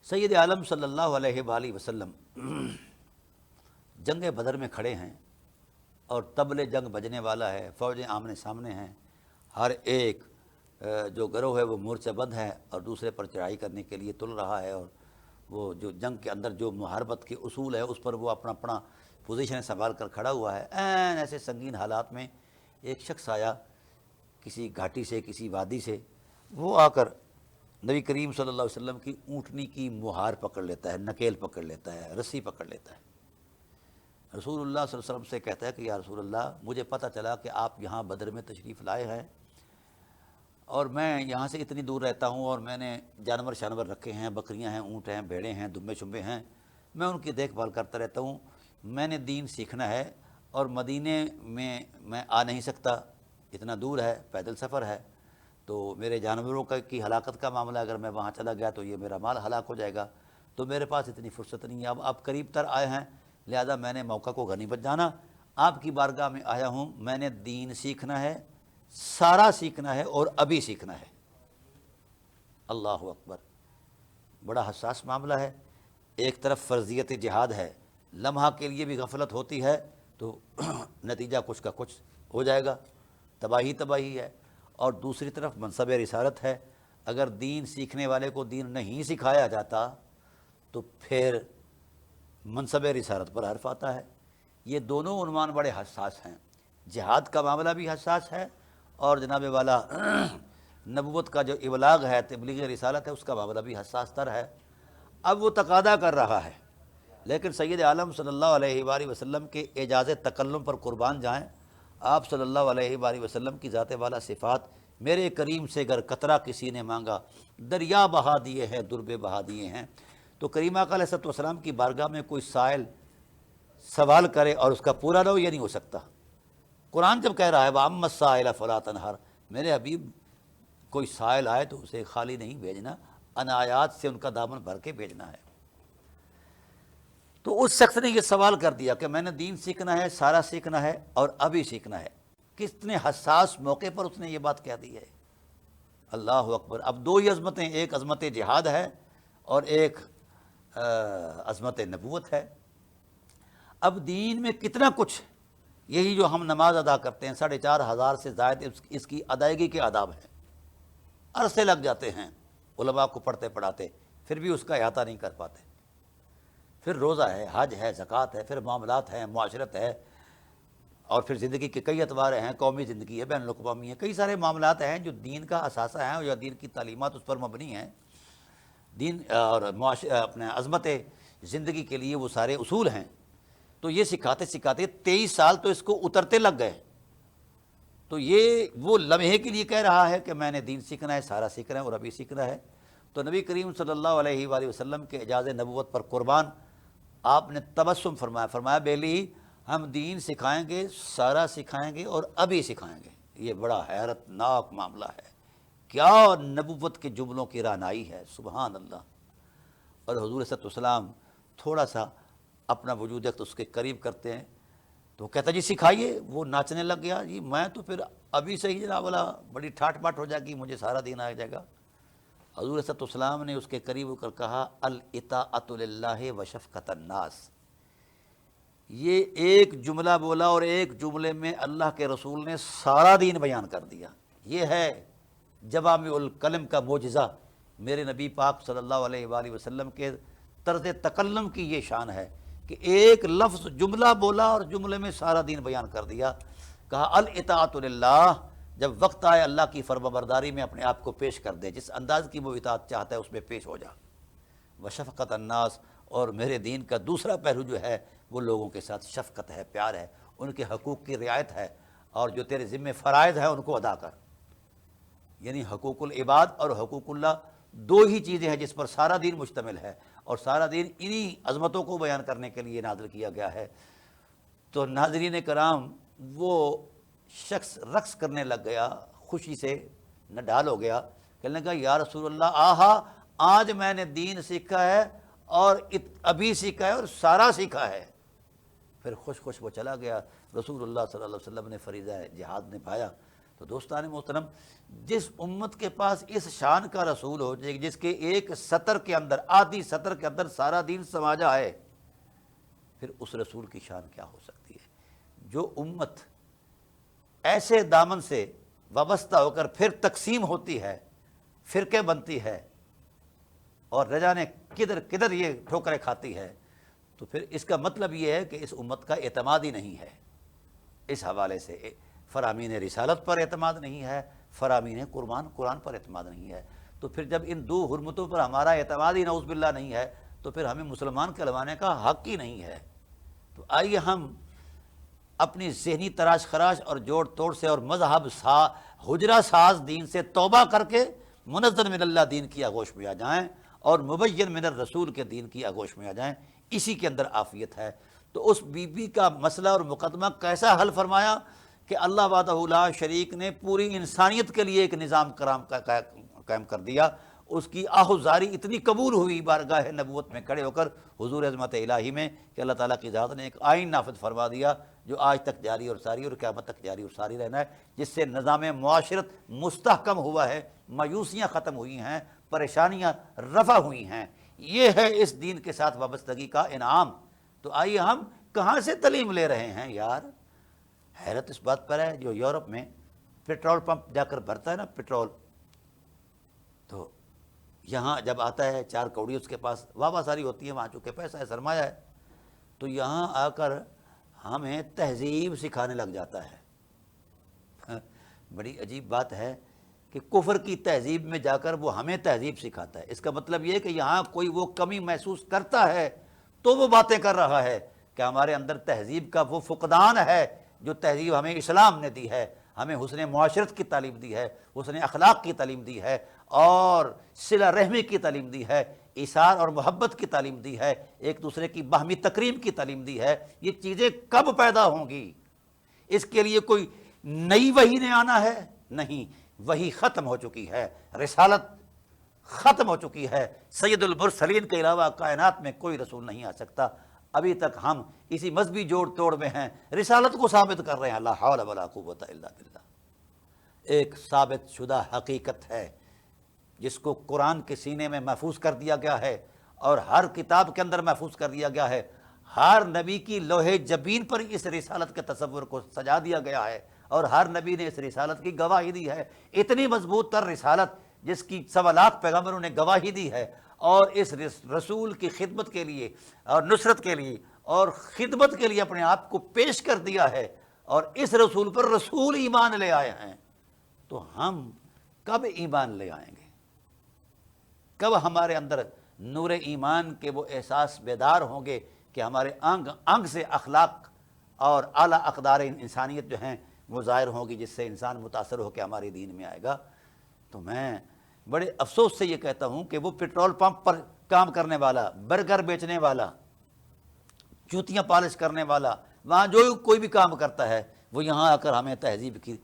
سید عالم صلی اللہ علیہ وآلہ وسلم جنگ بدر میں کھڑے ہیں، اور طبل جنگ بجنے والا ہے، فوجیں آمنے سامنے ہیں، ہر ایک جو گروہ ہے وہ مورچہ بند ہے اور دوسرے پر چڑھائی کرنے کے لیے تل رہا ہے، اور وہ جو جنگ کے اندر جو محاربت کے اصول ہے اس پر وہ اپنا اپنا پوزیشن سنبھال کر کھڑا ہوا ہے۔ ایسے سنگین حالات میں ایک شخص آیا کسی گھاٹی سے، کسی وادی سے، وہ آ کر نبی کریم صلی اللہ علیہ وسلم کی اونٹنی کی مہار پکڑ لیتا ہے، نکیل پکڑ لیتا ہے، رسی پکڑ لیتا ہے۔ رسول اللہ صلی اللہ علیہ وسلم سے کہتا ہے کہ یا رسول اللہ، مجھے پتہ چلا کہ آپ یہاں بدر میں تشریف لائے ہیں، اور میں یہاں سے اتنی دور رہتا ہوں، اور میں نے جانور رکھے ہیں، بکریاں ہیں، اونٹ ہیں، بھیڑیں ہیں، دمبے شمبے ہیں، میں ان کی دیکھ بھال کرتا رہتا ہوں، میں نے دین سیکھنا ہے، اور مدینے میں آ نہیں سکتا، اتنا دور ہے، پیدل سفر ہے، تو میرے جانوروں کی ہلاکت کا معاملہ، اگر میں وہاں چلا گیا تو یہ میرا مال ہلاک ہو جائے گا، تو میرے پاس اتنی فرصت نہیں ہے۔ اب آپ قریب تر آئے ہیں، لہذا میں نے موقع کو غنیمت جانا، آپ کی بارگاہ میں آیا ہوں، میں نے دین سیکھنا ہے، سارا سیکھنا ہے، اور ابھی سیکھنا ہے۔ اللہ اکبر، بڑا حساس معاملہ ہے۔ ایک طرف فرضیت جہاد ہے، لمحہ کے لیے بھی غفلت ہوتی ہے تو نتیجہ کچھ کا کچھ ہو جائے گا، تباہی ہے، اور دوسری طرف منصب رسالت ہے۔ اگر دین سیکھنے والے کو دین نہیں سکھایا جاتا تو پھر منصب رسالت پر حرف آتا ہے۔ یہ دونوں عنوان بڑے حساس ہیں، جہاد کا معاملہ بھی حساس ہے، اور جناب والا نبوت کا جو ابلاغ ہے، تبلیغ رسالت ہے، اس کا معاملہ بھی حساس تر ہے۔ اب وہ تقاضا کر رہا ہے، لیکن سید عالم صلی اللہ علیہ وآلہ وسلم کے اعجاز تکلم پر قربان جائیں۔ آپ صلی اللہ علیہ وآلہ وسلم کی ذات والا صفات، میرے کریم سے گر قطرہ کسی نے مانگا، دریا بہا دیے ہیں، دربے بہا دیے ہیں۔ تو کریم آقا علیہ السلام کی بارگاہ میں کوئی سائل سوال کرے اور اس کا پورا نہ ہو، یہ نہیں ہو سکتا۔ قرآن جب کہہ رہا ہے وَأَمَّا السَّائِلَ فَلَا تَنْهَرْ، میرے حبیب کوئی سائل آئے تو اسے خالی نہیں بھیجنا، عنایات سے ان کا دامن بھر کے بھیجنا ہے۔ تو اس شخص نے یہ سوال کر دیا کہ میں نے دین سیکھنا ہے، سارا سیکھنا ہے اور ابھی سیکھنا ہے۔ کتنے حساس موقع پر اس نے یہ بات کہہ دی ہے، اللہ اکبر۔ اب دو ہی عظمتیں، ایک عظمت جہاد ہے اور ایک عظمت نبوت ہے۔ اب دین میں کتنا کچھ، یہی جو ہم نماز ادا کرتے ہیں 4,500 سے زائد اس کی ادائیگی کے آداب ہیں، عرصے لگ جاتے ہیں علماء کو پڑھتے پڑھاتے، پھر بھی اس کا احاطہ نہیں کر پاتے۔ پھر روزہ ہے، حج ہے، زکوٰۃ ہے، پھر معاملات ہیں، معاشرت ہے، اور پھر زندگی کے کئی اعتبار ہیں، قومی زندگی ہے، بین الاقوامی ہے، کئی سارے معاملات ہیں جو دین کا اثاثہ ہیں یا دین کی تعلیمات اس پر مبنی ہیں۔ دین اور اپنے عظمت زندگی کے لیے وہ سارے اصول ہیں۔ تو یہ سکھاتے سکھاتے 23 سال تو اس کو اترتے لگ گئے۔ تو یہ وہ لمحے کے لیے کہہ رہا ہے کہ میں نے دین سیکھنا ہے، سارا سیکھنا ہے اور ابھی سیکھنا ہے۔ تو نبی کریم صلی اللہ علیہ وآلہ وسلم کے اعجاز نبوت پر قربان آپ نے تبسم فرمایا، فرمایا بیلی ہم دین سکھائیں گے، سارا سکھائیں گے اور ابھی سکھائیں گے۔ یہ بڑا حیرت ناک معاملہ ہے، کیا نبوت کے جملوں کی رعنائی ہے، سبحان اللہ۔ اور حضور صلی اللہ علیہ وسلم تھوڑا سا اپنا وجود اس کے قریب کرتے ہیں تو کہتا جی سکھائیے، وہ ناچنے لگ گیا، جی میں تو پھر ابھی سے ہی جناب والا بڑی ٹھاٹ باٹ ہو جائے گی، مجھے سارا دین آ جائے گا۔ حضور صلی اللہ علیہ وسلم نے اس کے قریب ہو کر کہا الاطاعۃ للہ وشفقۃ الناس۔ یہ ایک جملہ بولا اور ایک جملے میں اللہ کے رسول نے سارا دین بیان کر دیا۔ یہ ہے جوامع الکلم کا معجزہ، میرے نبی پاک صلی اللہ علیہ وآلہ وسلم کے طرز تکلم کی یہ شان ہے کہ ایک لفظ جملہ بولا اور جملے میں سارا دین بیان کر دیا۔ کہا الاطاعۃ للہ، جب وقت آئے اللہ کی فرما برداری میں اپنے آپ کو پیش کر دے، جس انداز کی وہ اطاعت چاہتا ہے اس میں پیش ہو جا۔ وشفقۃ الناس، اور میرے دین کا دوسرا پہلو جو ہے وہ لوگوں کے ساتھ شفقت ہے، پیار ہے، ان کے حقوق کی رعایت ہے، اور جو تیرے ذمہ فرائض ہیں ان کو ادا کر۔ یعنی حقوق العباد اور حقوق اللہ دو ہی چیزیں ہیں جس پر سارا دین مشتمل ہے، اور سارا دین انہی عظمتوں کو بیان کرنے کے لیے نازل کیا گیا ہے۔ تو ناظرین کرام، وہ شخص رقص کرنے لگ گیا، خوشی سے نڈال ہو گیا، کہنے لگا یا رسول اللہ آہا، آج میں نے دین سیکھا ہے اور ابھی سیکھا ہے اور سارا سیکھا ہے۔ پھر خوش خوش وہ چلا گیا۔ رسول اللہ صلی اللہ علیہ وسلم نے فریضہ جہاد نبھایا۔ تو دوستان محترم، جس امت کے پاس اس شان کا رسول ہو جس کے ایک سطر کے اندر، آدھی سطر کے اندر سارا دین سما جائے، پھر اس رسول کی شان کیا ہو سکتی ہے؟ جو امت ایسے دامن سے وابستہ ہو کر پھر تقسیم ہوتی ہے، فرقے بنتی ہے، اور نہ جانے کدھر کدھر یہ ٹھوکریں کھاتی ہے، تو پھر اس کا مطلب یہ ہے کہ اس امت کا اعتماد ہی نہیں ہے۔ اس حوالے سے فرامین رسالت پر اعتماد نہیں ہے، فرامین قرآن پر اعتماد نہیں ہے۔ تو پھر جب ان دو حرمتوں پر ہمارا اعتماد ہی نعوذ باللہ نہیں ہے، تو پھر ہمیں مسلمان کہلوانے کا حق ہی نہیں ہے۔ تو آئیے ہم اپنی ذہنی تراش خراش اور جوڑ توڑ سے اور مذہب حجرہ ساز دین سے توبہ کر کے منزل من اللہ دین کی آغوش میں آ جائیں، اور مبین من الرسول کے دین کی آغوش میں آ جائیں۔ اسی کے اندر عافیت ہے۔ تو اس بی بی کا مسئلہ اور مقدمہ کیسا حل فرمایا کہ اللہ وحدہ لا شریک نے پوری انسانیت کے لیے ایک نظام قائم کر دیا۔ اس کی آہوزاری اتنی قبول ہوئی بارگاہ نبوت میں کھڑے ہو کر حضور عظمت الہی میں کہ اللہ تعالیٰ کی ذات نے ایک آئین نافذ فرما دیا جو آج تک جاری اور ساری اور قیامت تک جاری اور ساری رہنا ہے، جس سے نظام معاشرت مستحکم ہوا ہے، مایوسیاں ختم ہوئی ہیں، پریشانیاں رفع ہوئی ہیں۔ یہ ہے اس دین کے ساتھ وابستگی کا انعام۔ تو آئیے ہم کہاں سے تعلیم لے رہے ہیں یار؟ حیرت اس بات پر ہے، جو یورپ میں پیٹرول پمپ جا کر بھرتا ہے نا پیٹرول، تو یہاں جب آتا ہے 4 کوڑی اس کے پاس واہ ساری ہوتی ہے، وہاں چونکہ پیسہ ہے، سرمایہ ہے، تو یہاں آ کر ہمیں تہذیب سکھانے لگ جاتا ہے۔ بڑی عجیب بات ہے کہ کفر کی تہذیب میں جا کر وہ ہمیں تہذیب سکھاتا ہے۔ اس کا مطلب یہ کہ یہاں کوئی وہ کمی محسوس کرتا ہے تو وہ باتیں کر رہا ہے کہ ہمارے اندر تہذیب کا وہ فقدان ہے جو تہذیب ہمیں اسلام نے دی ہے، ہمیں حسن معاشرت کی تعلیم دی ہے، حسن اخلاق کی تعلیم دی ہے، اور صلہ رحمی کی تعلیم دی ہے، ایثار اور محبت کی تعلیم دی ہے، ایک دوسرے کی باہمی تکریم کی تعلیم دی ہے۔ یہ چیزیں کب پیدا ہوں گی؟ اس کے لیے کوئی نئی وحی نے آنا ہے؟ نہیں، وہی ختم ہو چکی ہے، رسالت ختم ہو چکی ہے، سید المرسلین کے علاوہ کائنات میں کوئی رسول نہیں آ سکتا۔ ابھی تک ہم اسی مذہبی جوڑ توڑ میں ہیں، رسالت کو ثابت کر رہے ہیں، لا حول ولا قوت الا باللہ۔ ایک ثابت شدہ حقیقت ہے جس کو قرآن کے سینے میں محفوظ کر دیا گیا ہے اور ہر کتاب کے اندر محفوظ کر دیا گیا ہے، ہر نبی کی لوح جبین پر اس رسالت کے تصور کو سجا دیا گیا ہے اور ہر نبی نے اس رسالت کی گواہی دی ہے۔ اتنی مضبوط تر رسالت جس کی 1.25 پیغمبروں نے گواہی دی ہے، اور اس رسول کی خدمت کے لیے اور نصرت کے لیے اور خدمت کے لیے اپنے آپ کو پیش کر دیا ہے، اور اس رسول پر رسول ایمان لے آئے ہیں، تو ہم کب ایمان لے آئیں گے؟ کب ہمارے اندر نور ایمان کے وہ احساس بیدار ہوں گے کہ ہمارے انگ انگ سے اخلاق اور اعلیٰ اقدار انسانیت جو ہیں وہ ظاہر ہوں گی، جس سے انسان متاثر ہو کے ہمارے دین میں آئے گا۔ تو میں بڑے افسوس سے یہ کہتا ہوں کہ وہ پیٹرول پمپ پر کام کرنے والا، برگر بیچنے والا، جوتیاں پالش کرنے والا، وہاں جو کوئی بھی کام کرتا ہے، وہ یہاں آ کر ہمیں تہذیب کی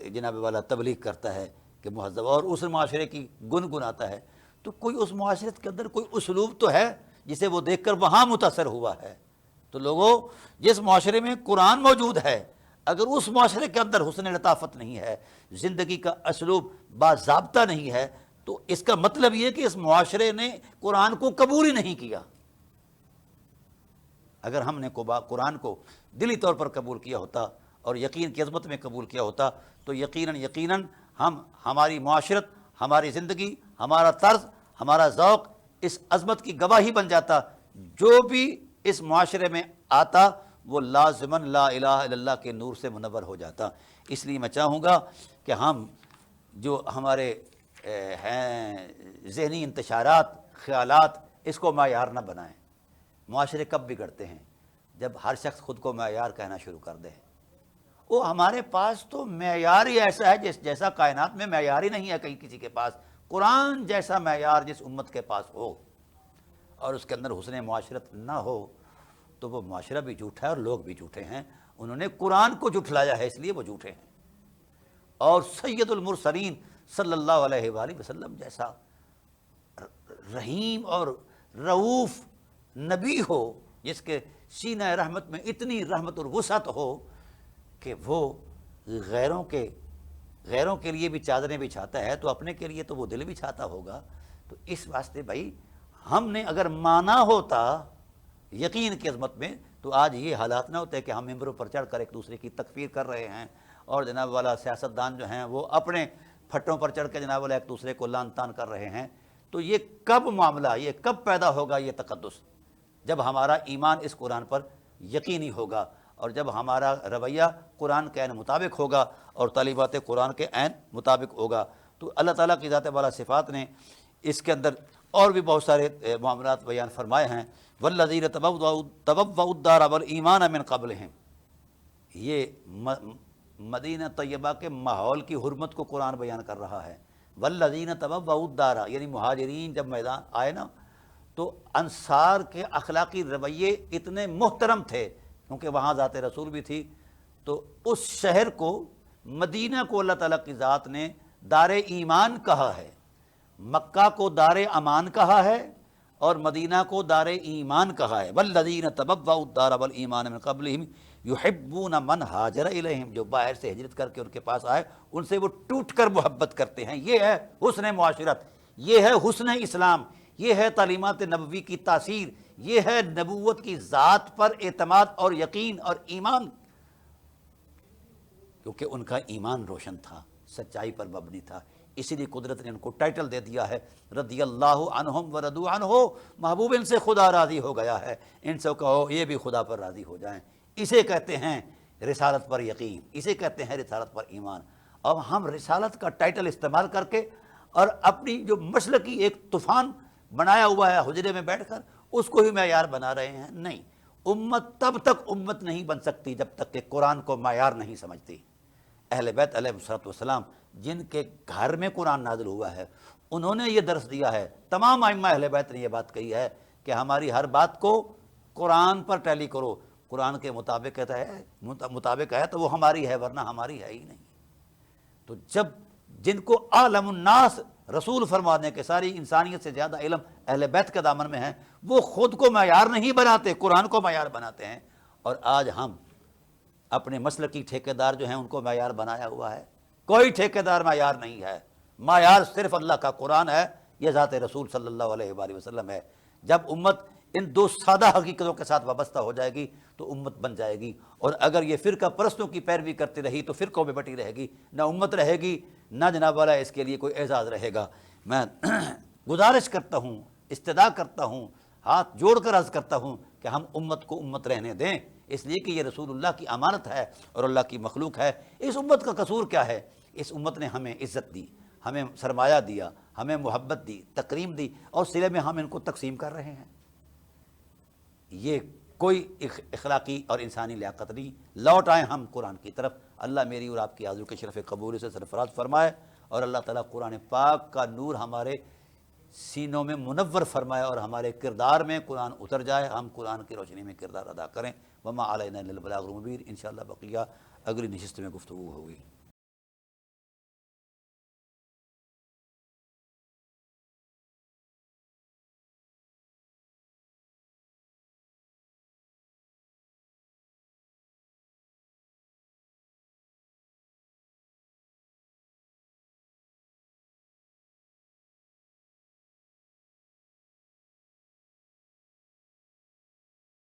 جناب والا تبلیغ کرتا ہے کہ مہذب، اور اس معاشرے کی گنگناتا ہے، تو کوئی اس معاشرت کے اندر کوئی اسلوب تو ہے جسے وہ دیکھ کر وہاں متاثر ہوا ہے۔ تو لوگوں، جس معاشرے میں قرآن موجود ہے، اگر اس معاشرے کے اندر حسن لطافت نہیں ہے، زندگی کا اسلوب باضابطہ نہیں ہے، تو اس کا مطلب یہ کہ اس معاشرے نے قرآن کو قبول ہی نہیں کیا۔ اگر ہم نے قرآن کو دلی طور پر قبول کیا ہوتا اور یقین کی عظمت میں قبول کیا ہوتا، تو یقیناً ہماری معاشرت، ہماری زندگی، ہمارا طرز، ہمارا ذوق اس عظمت کی گواہی بن جاتا۔ جو بھی اس معاشرے میں آتا وہ لازماً لا الہ الا اللہ کے نور سے منور ہو جاتا۔ اس لیے میں چاہوں گا کہ ہم جو ہمارے ہیں ذہنی انتشارات، خیالات، اس کو معیار نہ بنائیں۔ معاشرے کب بگڑتے ہیں؟ جب ہر شخص خود کو معیار کہنا شروع کر دے۔ وہ ہمارے پاس تو معیار ہی ایسا ہے جیسا کائنات میں معیار ہی نہیں ہے کہیں کسی کے پاس۔ قرآن جیسا معیار جس امت کے پاس ہو اور اس کے اندر حسن معاشرت نہ ہو، تو وہ معاشرہ بھی جھوٹا ہے اور لوگ بھی جھوٹے ہیں۔ انہوں نے قرآن کو جھٹلایا ہے، اس لیے وہ جھوٹے ہیں۔ اور سید المرسلین صلی اللہ علیہ وآلہ وسلم جیسا رحیم اور رؤوف نبی ہو، جس کے سینہ رحمت میں اتنی رحمت اور وسعت ہو کہ وہ غیروں کے لیے بھی چادریں بچھاتا ہے، تو اپنے کے لیے تو وہ دل بچھاتا ہوگا۔ تو اس واسطے بھائی، ہم نے اگر مانا ہوتا یقین کی عظمت میں، تو آج یہ حالات نہ ہوتے کہ ہم ممبروں پر چڑھ کر ایک دوسرے کی تکفیر کر رہے ہیں، اور جناب والا سیاستدان جو ہیں وہ اپنے پھٹوں پر چڑھ کے جناب والا ایک دوسرے کو لعن طعن کر رہے ہیں۔ تو یہ کب معاملہ، یہ کب پیدا ہوگا یہ تقدس؟ جب ہمارا ایمان اس قرآن پر یقینی ہوگا، اور جب ہمارا رویہ قرآن کے عین مطابق ہوگا اور تعلیمات قرآن کے عین مطابق ہوگا۔ تو اللہ تعالیٰ کی ذات والا صفات نے اس کے اندر اور بھی بہت سارے معاملات بیان فرمائے ہیں۔ والذین تبوؤا الدار والایمان من قبلہم، یہ مدینہ طیبہ کے ماحول کی حرمت کو قرآن بیان کر رہا ہے۔ والذین تبوؤا الدار، یعنی مہاجرین جب میدان آئے نا، تو انصار کے اخلاقی رویے اتنے محترم تھے، کیونکہ وہاں ذات رسول بھی تھی، تو اس شہر کو، مدینہ کو اللہ تعالیٰ کی ذات نے دار ایمان کہا ہے، مکہ کو دار امان کہا ہے، اور مدینہ کو دار ایمان کہا ہے۔ والذین تبوؤا الدار والایمان من قبلہم یحبون من ہاجر الیہم، جو باہر سے ہجرت کر کے ان کے پاس آئے، ان سے وہ ٹوٹ کر محبت کرتے ہیں۔ یہ ہے حسن معاشرت، یہ ہے حسن اسلام، یہ ہے تعلیمات نبوی کی تاثیر، یہ ہے نبوت کی ذات پر اعتماد اور یقین اور ایمان، کیونکہ ان کا ایمان روشن تھا، سچائی پر مبنی تھا۔ اسی لیے قدرت نے ان کو ٹائٹل دے دیا ہے رضی اللہ عنہم ورضوا عنہ، محبوب ان سے خدا راضی ہو گیا ہے، ان سے کہو یہ بھی خدا پر راضی ہو جائیں۔ اسے کہتے ہیں رسالت پر یقین، اسے کہتے ہیں رسالت پر ایمان۔ اب ہم رسالت کا ٹائٹل استعمال کر کے اور اپنی جو مسلکی ایک طوفان بنایا ہوا ہے حجرے میں بیٹھ کر، اس کو ہی معیار بنا رہے ہیں۔ نہیں، امت تب تک امت نہیں بن سکتی جب تک کہ قرآن کو معیار نہیں سمجھتی۔ اہل بیت علیہ السلام جن کے گھر میں قرآن نازل ہوا ہے، انہوں نے یہ درس دیا ہے، تمام ائمہ اہل بیت نے یہ بات کہی ہے کہ ہماری ہر بات کو قرآن پر ٹیلی کرو، قرآن کے مطابق کہتا ہے، مطابق ہے تو وہ ہماری ہے، ورنہ ہماری ہے ہی نہیں۔ تو جب جن کو عالم الناس رسول فرمانے کے ساری انسانیت سے زیادہ علم اہل بیت کے دامن میں ہے، وہ خود کو معیار نہیں بناتے، قرآن کو معیار بناتے ہیں، اور آج ہم اپنے مسلکی ٹھیکیدار جو ہیں ان کو معیار بنایا ہوا ہے۔ کوئی ٹھیکیدار معیار نہیں ہے، معیار صرف اللہ کا قرآن ہے، یہ ذات رسول صلی اللہ علیہ وآلہ وسلم ہے۔ جب امت ان دو سادہ حقیقتوں کے ساتھ وابستہ ہو جائے گی تو امت بن جائے گی، اور اگر یہ فرقہ پرستوں کی پیروی کرتی رہی تو فرقوں میں بٹی رہے گی، نہ امت رہے گی، نہ جناب والا اس کے لیے کوئی اعزاز رہے گا۔ میں گزارش کرتا ہوں، استدعا کرتا ہوں، ہاتھ جوڑ کر عرض کرتا ہوں کہ ہم امت کو امت رہنے دیں، اس لیے کہ یہ رسول اللہ کی امانت ہے اور اللہ کی مخلوق ہے۔ اس امت کا قصور کیا ہے؟ اس امت نے ہمیں عزت دی، ہمیں سرمایہ دیا، ہمیں محبت دی، تکریم دی، اور سلے میں ہم ان کو تقسیم کر رہے ہیں۔ یہ کوئی اخلاقی اور انسانی لیاقت نہیں۔ لوٹ آئیں ہم قرآن کی طرف۔ اللہ میری اور آپ کی آرزو کے شرف قبول سے سرفراز فرمائے، اور اللہ تعالیٰ قرآن پاک کا نور ہمارے سینوں میں منور فرمائے، اور ہمارے کردار میں قرآن اتر جائے، ہم قرآن کی روشنی میں کردار ادا کریں۔ وما علینا الا البلاغ المبین۔ انشاءاللہ بقیہ اگلی نشست میں گفتگو ہوگی۔